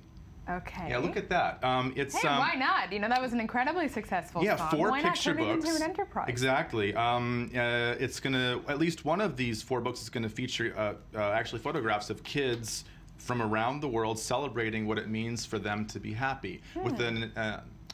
Okay. Yeah, look at that. It's hey, why not? You know, that was an incredibly successful song. 4 why picture not turn books. it into an enterprise? Exactly. It's gonna, at least one of these 4 books is gonna feature actually photographs of kids from around the world celebrating what it means for them to be happy, with an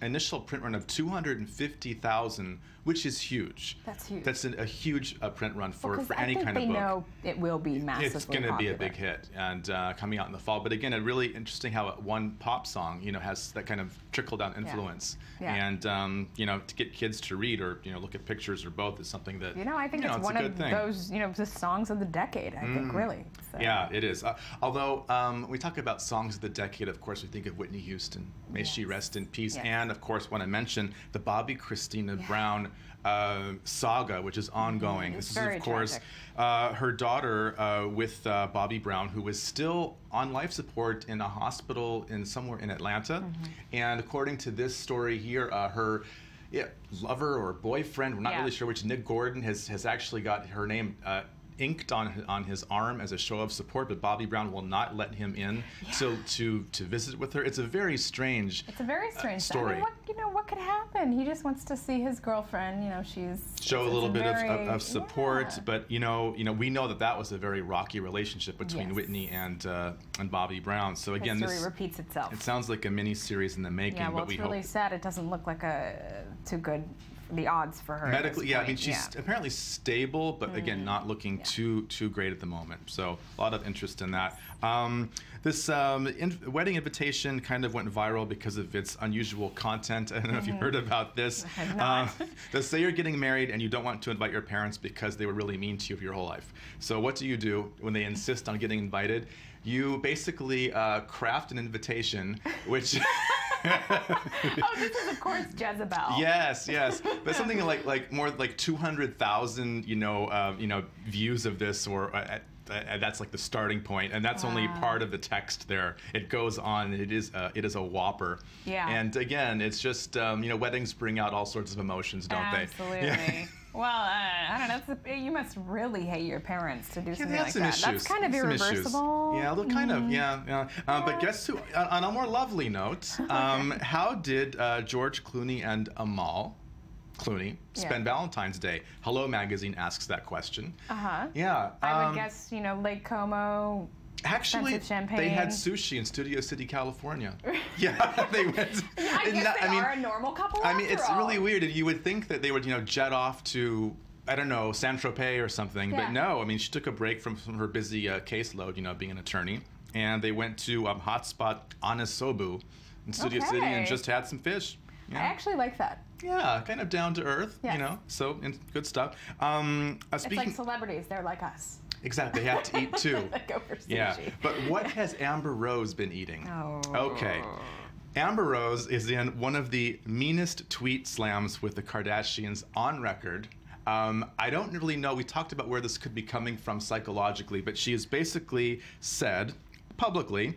initial print run of 250,000, which is huge. That's huge. That's a huge print run for any kind of book. I think they know it will be massively It's going to be a big hit, and coming out in the fall. But again, really interesting how one pop song, you know, has that kind of trickle-down influence. Yeah. And you know, to get kids to read or look at pictures or both is something that I think it's one of those the songs of the decade. I think really. So. Yeah, it is. Although when we talk about songs of the decade, of course, we think of Whitney Houston. May she rest in peace. And of course, want to mention the Bobby Christina Brown saga, which is ongoing. This is, of course, her daughter with Bobby Brown, who was still on life support in a hospital somewhere in Atlanta. And according to this story here, her lover or boyfriend, we're not really sure which, Nick Gordon, has actually got her name inked on his arm as a show of support, but Bobby Brown will not let him in to visit with her. It's a very strange. It's a very strange story. I mean, what could happen? He just wants to see his girlfriend. Show a little bit of support, but we know that was a very rocky relationship between Whitney and Bobby Brown. So again, history repeats itself. It sounds like a mini-series in the making. Yeah, well, but it's really sad. It doesn't look like too good. The odds for her medically, I mean, she's apparently stable, but again, not looking too great at the moment. So a lot of interest in that. This wedding invitation kind of went viral because of its unusual content. I don't know if you've heard about this. They say you're getting married and you don't want to invite your parents because they were really mean to you for your whole life. So what do you do when they insist on getting invited? You basically craft an invitation, which... Oh, this is of course Jezebel. Yes, but something like more like 200,000, views of this, or that's like the starting point, and that's only part of the text there. It goes on. It is a whopper. Yeah. And again, it's just weddings bring out all sorts of emotions, don't they? Absolutely. Yeah. Well, I don't know. You must really hate your parents to do something like that. Issues. That's kind of irreversible. Yeah, well, kind of. Yeah. But guess who? On a more lovely note, how did George Clooney and Amal Clooney spend Valentine's Day? Hello Magazine asks that question. Yeah. I would guess Lake Como. Actually, they had sushi in Studio City, California. Yeah, they went. I guess they are a normal couple. I mean, it's really weird, and you would think that they would, jet off to, I don't know, Saint-Tropez or something, but no. I mean, she took a break from her busy caseload, being an attorney, and they went to hotspot Anisobu in Studio City and just had some fish. I actually like that. Yeah, kind of down to earth, so good stuff. It's like celebrities; they're like us. Exactly, they have to eat too. Go for sushi. Yeah, but what has Amber Rose been eating? Oh. Okay. Amber Rose is in one of the meanest tweet slams with the Kardashians on record. I don't really know. We talked about where this could be coming from psychologically, but she has basically said publicly,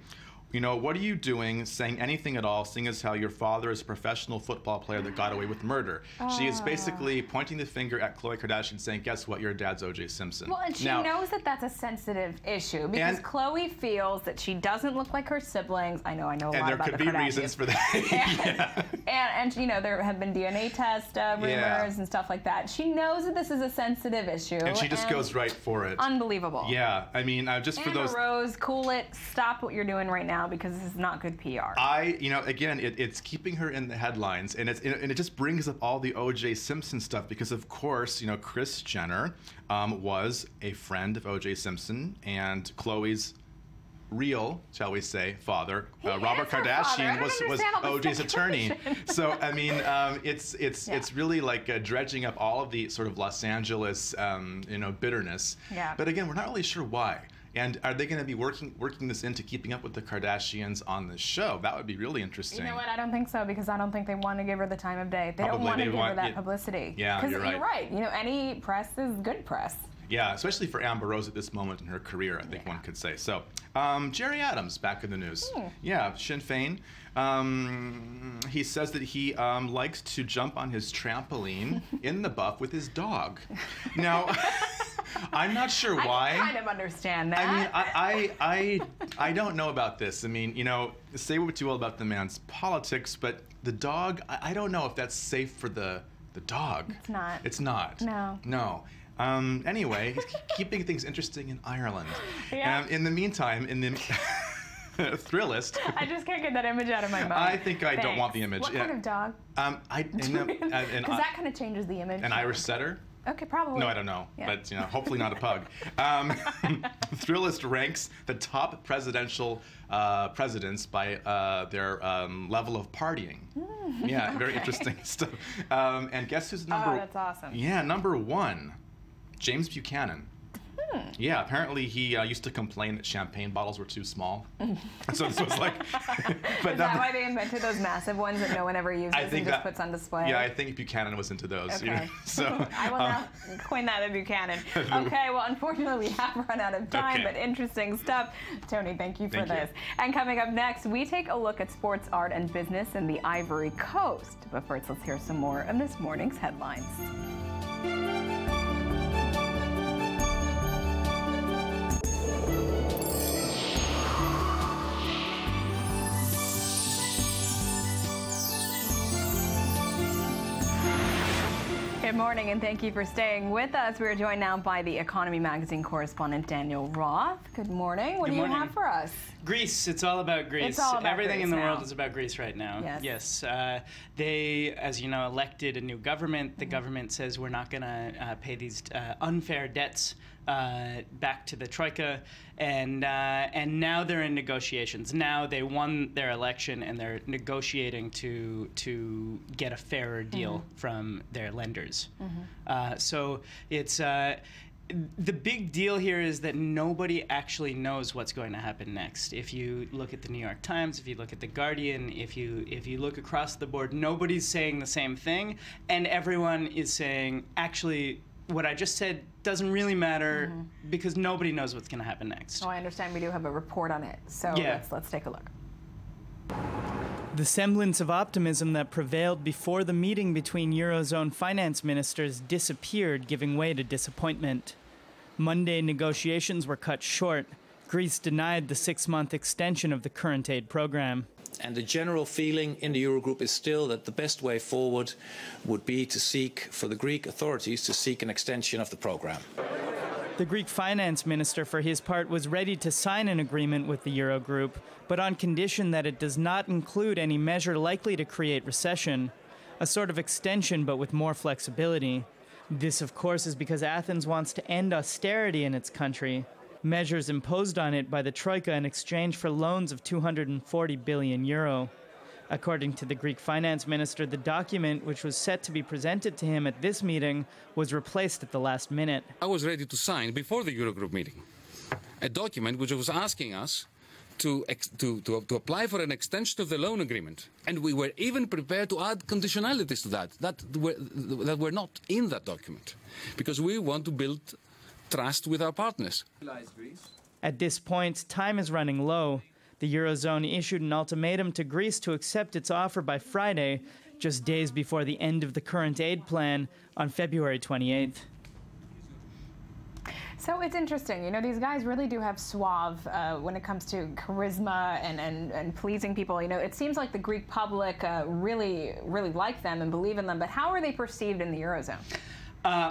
what are you doing saying anything at all, seeing as how your father is a professional football player that got away with murder? She is basically pointing the finger at Khloe Kardashian saying, guess what, your dad's O.J. Simpson. Well, and she knows that that's a sensitive issue because Khloe feels that she doesn't look like her siblings. I know a lot about the Kardashians. And there could be reasons for that. and there have been DNA test rumors and stuff like that. She knows that this is a sensitive issue. And she just goes right for it. Unbelievable. Yeah, I mean, just for those... Amber Rose, cool it. Stop what you're doing right now, because this is not good PR. Again, it's keeping her in the headlines, and it just brings up all the O.J. Simpson stuff because, of course, Kris Jenner was a friend of O.J. Simpson, and Khloe's real, shall we say, father, Robert Kardashian, was O.J.'s attorney. So I mean, it's really like dredging up all of the sort of Los Angeles, bitterness. Yeah. But again, we're not really sure why. And are they going to be working this into Keeping Up with the Kardashians on the show? That would be really interesting. You know what? I don't think so, because I don't think they want to give her the time of day. They don't want to give her that publicity. Yeah, you're right. You're right. Any press is good press. Yeah, especially for Amber Rose at this moment in her career, I think one could say. So, Jerry Adams back in the news. Yeah, Sinn Féin. He says that he likes to jump on his trampoline in the buff with his dog. Now, I'm not sure why. I kind of understand that. I mean, I don't know about this. I mean, say what you will about the man's politics, but the dog, I don't know if that's safe for the dog. It's not. It's not. No. Anyway, he's keeping things interesting in Ireland. Yeah. In the meantime, in the Thrillist. I just can't get that image out of my mind. I think I don't want the image. What kind of dog? Because that kind of changes the image. An Irish setter? Okay, probably. No, I don't know, but hopefully not a pug. Thrillist ranks the top presidential presidents by their level of partying. Yeah, very interesting stuff. And guess who's number? Oh, that's awesome. Yeah, number one, James Buchanan. Yeah, apparently he used to complain that champagne bottles were too small. So this was like... Is that why they invented those massive ones that no one ever uses and just puts on display? Yeah, I think Buchanan was into those. Okay. So I will now coin that at Buchanan. Okay, well, unfortunately, we have run out of time, but interesting stuff. Tony, thank you for this. And coming up next, we take a look at sports, art, and business in the Ivory Coast. But first, let's hear some more of this morning's headlines. Good morning, and thank you for staying with us. We're joined now by the Economy Magazine correspondent Daniel Roth. Good morning. What do you have for us? Greece. It's all about Greece. It's all about Everything Greece in the now. world is about Greece right now. Yes. They, as you know, elected a new government. The government says we're not going to pay these unfair debts back to the Troika, and now they're in negotiations. Now they won their election, and they're negotiating to get a fairer deal from their lenders. So it's the big deal here is that nobody actually knows what's going to happen next. If you look at the New York Times, if you look at the Guardian, if you look across the board, nobody's saying the same thing, and everyone is saying, actually, what I just said doesn't really matter because nobody knows what's going to happen next. Oh, I understand. We do have a report on it, so let's take a look. The semblance of optimism that prevailed before the meeting between Eurozone finance ministers disappeared, giving way to disappointment. Monday negotiations were cut short. Greece denied the 6-month extension of the current aid program. And the general feeling in the Eurogroup is still that the best way forward would be to seek, for the Greek authorities, to seek an extension of the program. The Greek finance minister, for his part, was ready to sign an agreement with the Eurogroup, but on condition that it does not include any measure likely to create recession, a sort of extension but with more flexibility. This, of course, is because Athens wants to end austerity in its country, measures imposed on it by the Troika in exchange for loans of €240 billion. According to the Greek finance minister, the document, which was set to be presented to him at this meeting, was replaced at the last minute. I was ready to sign before the Eurogroup meeting a document which was asking us to apply for an extension of the loan agreement. And we were even prepared to add conditionalities to that were not in that document, because we want to build trust with our partners. At this point, time is running low. The Eurozone issued an ultimatum to Greece to accept its offer by Friday, just days before the end of the current aid plan on February 28th. So it's interesting, you know, these guys really do have suave when it comes to charisma and pleasing people. You know, it seems like the Greek public really like them and believe in them, but how are they perceived in the Eurozone?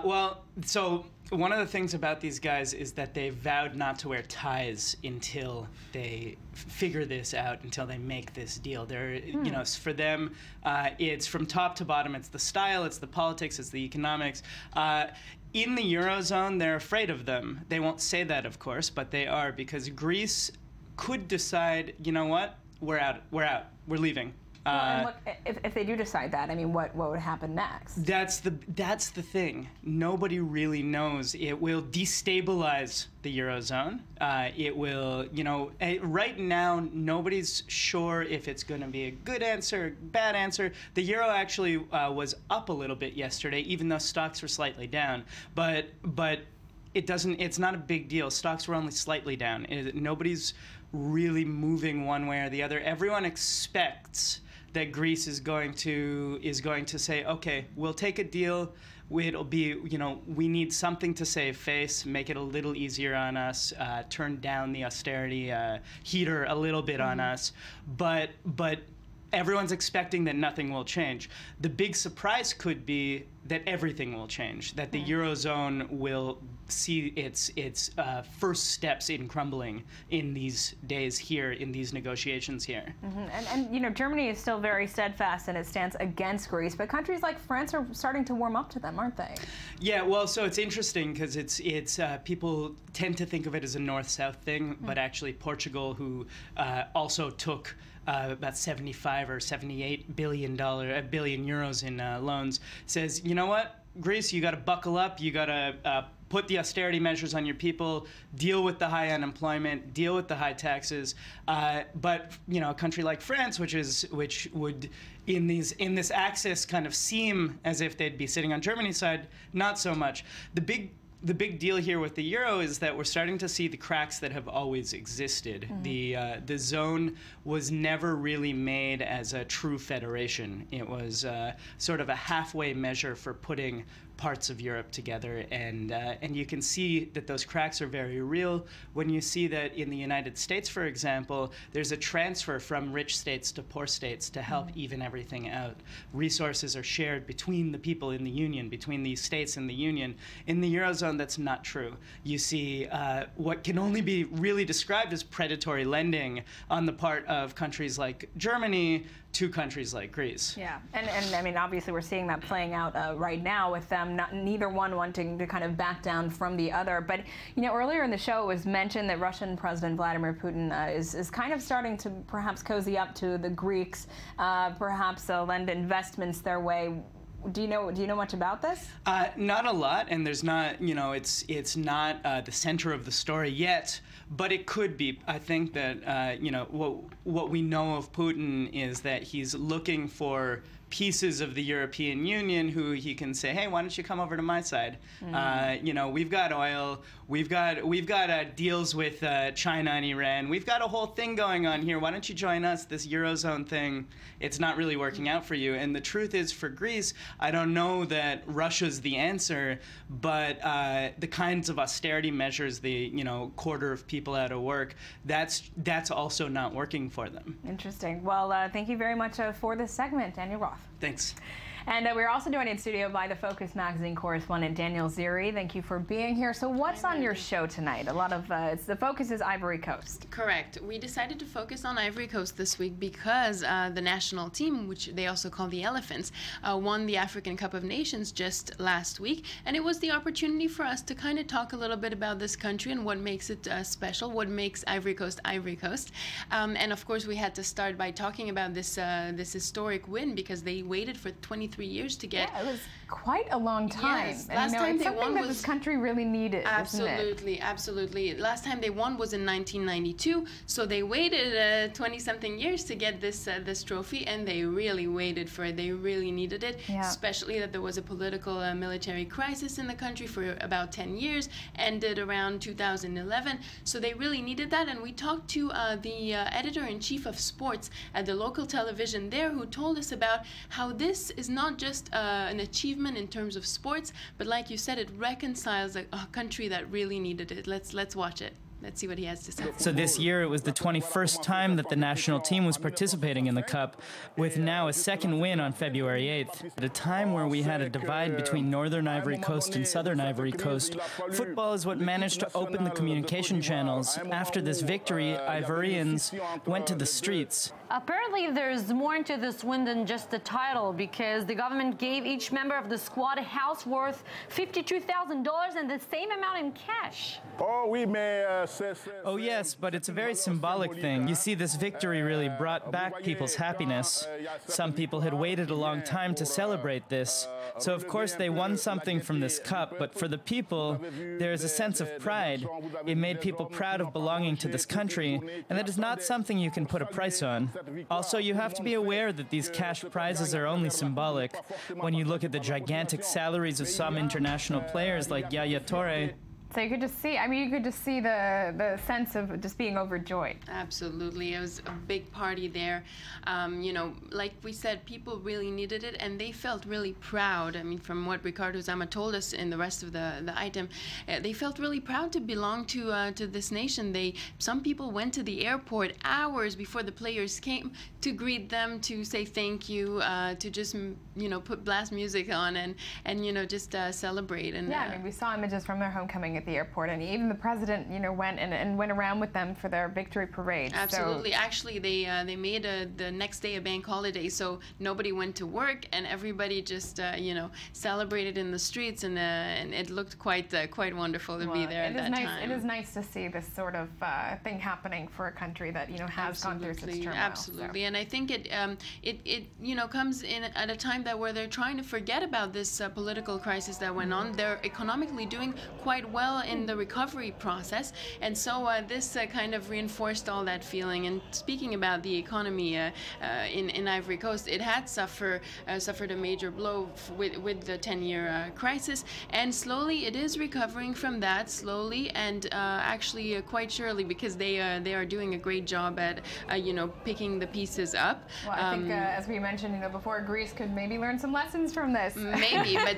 Well, so one of the things about these guys is that they vowed not to wear ties until they figure this out, until they make this deal. They're, you know, for them, it's from top to bottom. It's the style, it's the politics, it's the economics. In the Eurozone, they're afraid of them. They won't say that, of course, but they are, because Greece could decide, you know what, we're out, we're leaving. Well, and look, if they do decide that, I mean, what would happen next? That's the thing. Nobody really knows. It will destabilize the Eurozone. It will, you know, right now, nobody's sure if it's going to be a good answer, bad answer. The euro actually was up a little bit yesterday, even though stocks were slightly down. But it's not a big deal. Stocks were only slightly down. Nobody's really moving one way or the other. Everyone expects that Greece is going to say, okay, we'll take a deal. It'll be, you know, we need something to save face, make it a little easier on us, turn down the austerity heater a little bit on us, but everyone's expecting that nothing will change. The big surprise could be that everything will change, that the Eurozone will see its first steps in crumbling in these days here, in these negotiations here. And you know, Germany is still very steadfast in its stance against Greece, but countries like France are starting to warm up to them, aren't they? Yeah, well, so it's interesting because it's people tend to think of it as a north-south thing, but actually Portugal, who also took about 75 or 78 billion euros in loans, says, you know what, Greece, you got to buckle up. You got to put the austerity measures on your people, deal with the high unemployment, deal with the high taxes. But you know, a country like France, which would in this axis kind of seem as if they'd be sitting on Germany's side, not so much. The big deal here with the euro is that we're starting to see the cracks that have always existed. The zone was never really made as a true federation. It was sort of a halfway measure for putting parts of Europe together, and you can see that those cracks are very real when you see that in the United States, for example, there's a transfer from rich states to poor states to help even everything out. Resources are shared between the people in the Union, between these states and the Union. In the Eurozone, that's not true. You see what can only be really described as predatory lending on the part of countries like Germany to countries like Greece. Yeah, and I mean, obviously we're seeing that playing out right now with them, neither one wanting to kind of back down from the other. But, you know, earlier in the show it was mentioned that Russian President Vladimir Putin is kind of starting to perhaps cozy up to the Greeks, perhaps lend investments their way. Do you know much about this? Not a lot, and there's not, you know, it's not the center of the story yet, but it could be. I think that, you know, what we know of Putin is that he's looking for pieces of the European Union who he can say, hey, why don't you come over to my side? You know, we've got oil, we've got deals with China and Iran, we've got a whole thing going on here. Why don't you join us? This Eurozone thing, it's not really working out for you. And the truth is, for Greece, I don't know that Russia's the answer, but the kinds of austerity measures, the quarter of people out of work, that's also not working for them. Interesting. Well, thank you very much for this segment, Daniel Roth. Thanks. And we're also joined in studio by the Focus magazine correspondent Daniel Ziri. Thank you for being here. So what's on your show tonight? A lot of the focus is Ivory Coast. Correct. We decided to focus on Ivory Coast this week because the national team, which they also call the Elephants, won the African Cup of Nations just last week, and it was the opportunity for us to kind of talk a little bit about this country and what makes it special, what makes Ivory Coast Ivory Coast. And of course, we had to start by talking about this historic win because they waited for 23 years to get. Yeah, it was quite a long time. Yes, and, last time it's they something won that was this country really needed. Absolutely, isn't it? absolutely. Last time they won was in 1992, so they waited 20-something years to get this trophy, and they really waited for it. They really needed it, especially that there was a political military crisis in the country for about 10 years, ended around 2011. So they really needed that, and we talked to the editor-in-chief of sports at the local television there, who told us about how this is not just an achievement in terms of sports, but like you said, it reconciles a country that really needed it. Let's watch it. Let's see what he has to say. So this year, it was the 21st time that the national team was participating in the Cup, with now a second win on February 8th. At a time where we had a divide between northern Ivory Coast and southern Ivory Coast, football is what managed to open the communication channels. After this victory, Ivorians went to the streets. Apparently, there's more into this win than just the title, because the government gave each member of the squad a house worth $52,000 and the same amount in cash. Oh yes, but it's a very symbolic thing. You see, this victory really brought back people's happiness. Some people had waited a long time to celebrate this. So of course they won something from this cup, but for the people, there is a sense of pride. It made people proud of belonging to this country, and that is not something you can put a price on. Also, you have to be aware that these cash prizes are only symbolic. When you look at the gigantic salaries of some international players like Yaya Toure, so you could just see, the sense of just being overjoyed. Absolutely. It was a big party there. Like we said, people really needed it, and they felt really proud. I mean, from what Ricardo Zama told us in the rest of the item, they felt really proud to belong to this nation. Some people went to the airport hours before the players came to greet them, to say thank you, to just, put blast music on and just celebrate. And yeah, I mean, we saw images from their homecoming at the airport, and even the president, went around with them for their victory parade. Absolutely. So. Actually, they made the next day a bank holiday, so nobody went to work, and everybody just celebrated in the streets, and it looked quite wonderful to be there at that time. It is nice to see this sort of thing happening for a country that has gone through such turmoil. Absolutely, and I think it comes in at a time where they're trying to forget about this political crisis that went on. They're economically doing quite well well in the recovery process. And so this kind of reinforced all that feeling. And speaking about the economy in Ivory Coast, it had suffered a major blow with the 10-year crisis, and slowly it is recovering from that, slowly and actually quite surely, because they are doing a great job at picking the pieces up. Well, I think as we mentioned before, Greece could maybe learn some lessons from this. Maybe, but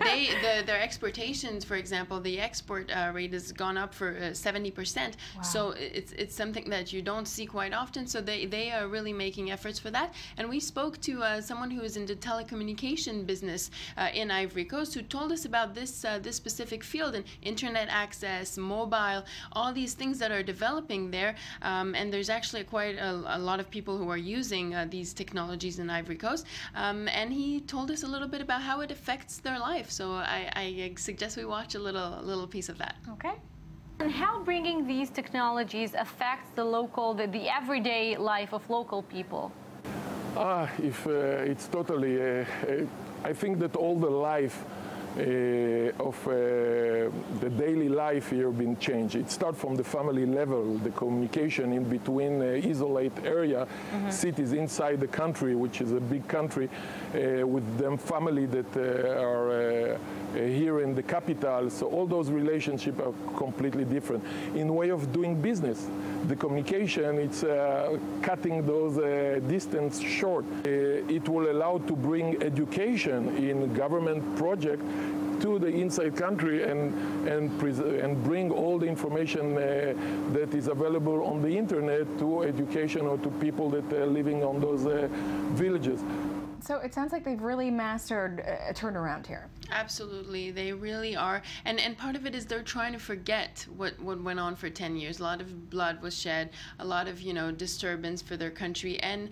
their exportations, for example, the export rate has gone up for 70%. Wow. So it's something that you don't see quite often. So they are really making efforts for that. And we spoke to someone who is in the telecommunication business in Ivory Coast, who told us about this specific field and internet access, mobile, all these things that are developing there. And there's actually quite a lot of people who are using these technologies in Ivory Coast. And he told us a little bit about how it affects their life. So I suggest we watch a little piece of that. Okay. And how bringing these technologies affects the everyday life of local people? It's totally, I think that all the life of the daily life here been changed. It starts from the family level, the communication in between isolated area, cities inside the country, which is a big country, with them family that are here in the capital. So all those relationships are completely different. In way of doing business, the communication, it's cutting those distance short. It will allow to bring education in government project to the inside country and bring all the information that is available on the internet to education or to people that are living on those villages. So it sounds like they've really mastered a turnaround here. Absolutely, they really are. And part of it is they're trying to forget what went on for 10 years. A lot of blood was shed, a lot of, disturbance for their country. And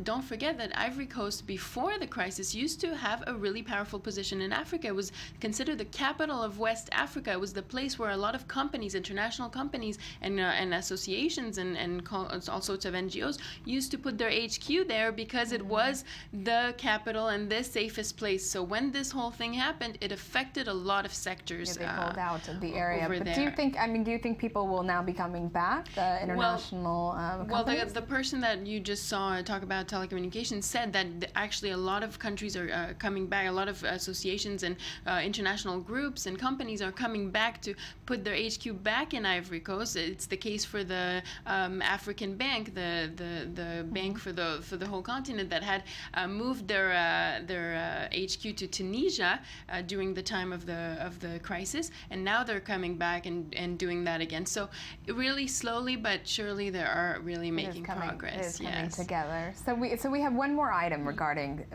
don't forget that Ivory Coast, before the crisis, used to have a really powerful position in Africa. It was considered the capital of West Africa. It was the place where a lot of companies, international companies and associations and all sorts of NGOs used to put their HQ there because it was the capital and the safest place. So when this whole thing happened, it affected a lot of sectors. Yeah, they pulled out of the area. But do you think people will now be coming back? The international companies? The person that you just saw talk about telecommunications said that actually a lot of countries are coming back. A lot of associations and international groups and companies are coming back to put their HQ back in Ivory Coast. It's the case for the African Bank, the bank for the whole continent that had moved their HQ to Tunisia during the time of the crisis, and now they're coming back and doing that again. So really slowly but surely they are really making progress. It is coming together. So we have one more item regarding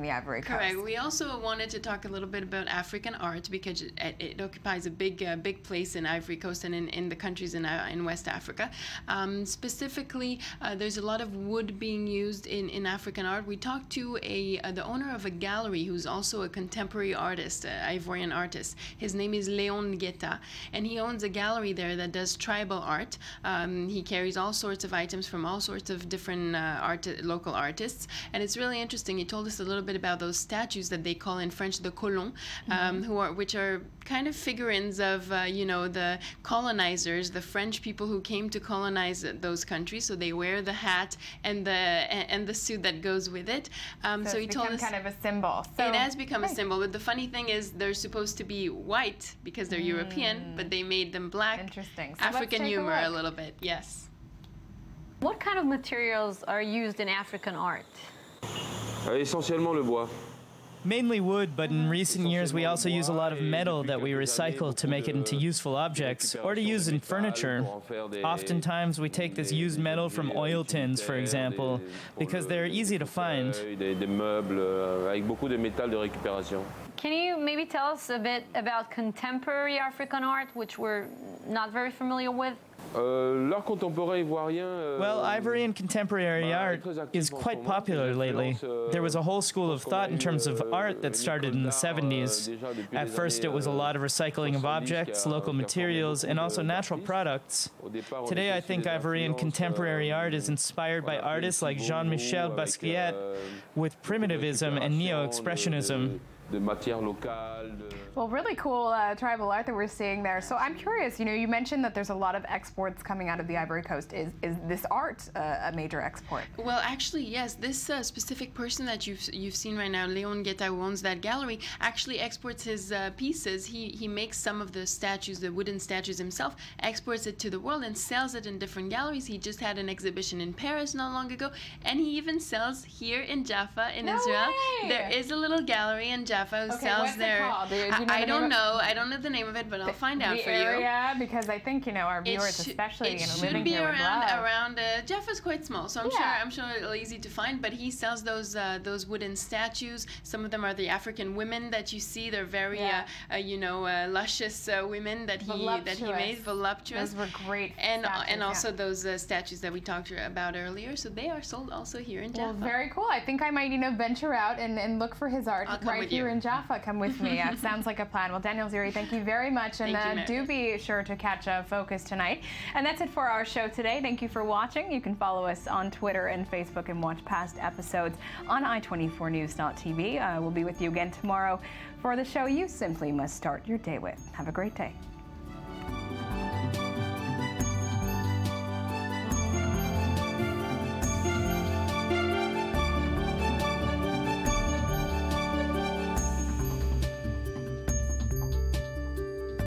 the Ivory Coast. Correct. We also wanted to talk a little bit about African art because it occupies a big place in Ivory Coast and in the countries in West Africa. Specifically, there's a lot of wood being used in African art. We talked to the owner of a gallery who's also a contemporary artist, Ivorian artist. His name is Leon Guetta, and he owns a gallery there that does tribal art. He carries all sorts of items from all sorts of different local artists, and it's really interesting. He told us a little bit about those statues that they call in French the colons, which are kind of figurines of the colonizers, the French people who came to colonize those countries. So they wear the hat and the suit that goes with it. So he told us kind of a symbol. So it has become a symbol, but the funny thing is they're supposed to be white because they're European, but they made them black. Interesting. So African humor a little bit, yes. What kind of materials are used in African art? Essentiellement le bois. Mainly wood, but in recent years we also use a lot of metal that we recycle to make it into useful objects, or to use in furniture. Oftentimes we take this used metal from oil tins, for example, because they're easy to find. Can you maybe tell us a bit about contemporary African art, which we're not very familiar with? L'art contemporain ivoirien. Well, Ivorian contemporary art is quite popular lately. There was a whole school of thought in terms of art that started in the 70s. At first, it was a lot of recycling of objects, local materials, and also natural products. Today, I think Ivorian contemporary art is inspired by artists like Jean-Michel Basquiat with primitivism and neo-expressionism. De matières locales. Well, really cool tribal art that we're seeing there. So I'm curious, you mentioned that there's a lot of exports coming out of the Ivory Coast. Is this art a major export? Well, actually, yes. This specific person that you've seen right now, Leon Guetta, who owns that gallery, actually exports his pieces. He makes some of the statues, the wooden statues himself, exports it to the world and sells it in different galleries. He just had an exhibition in Paris not long ago, and he even sells here in Jaffa in Israel. Way. There is a little gallery in Jaffa who sells what's their. It called? I don't know. I don't know the name of it, but I'll find out for you. The area, because I think our viewers, especially living here, would love. Around Jaffa's quite small, so I'm sure it'll be easy to find. But he sells those wooden statues. Some of them are the African women that you see. They're very luscious women that he made, voluptuous. Those were great. And also those statues that we talked about earlier. So they are sold also here in Jaffa. Well, very cool. I think I might venture out and look for his art right here in Jaffa. Come with me. That sounds like a plan. Well, Daniel Ziri, thank you very much, and do be sure to catch Focus tonight. And that's it for our show today. Thank you for watching. You can follow us on Twitter and Facebook and watch past episodes on i24news.tv. We'll be with you again tomorrow for the show you simply must start your day with. Have a great day.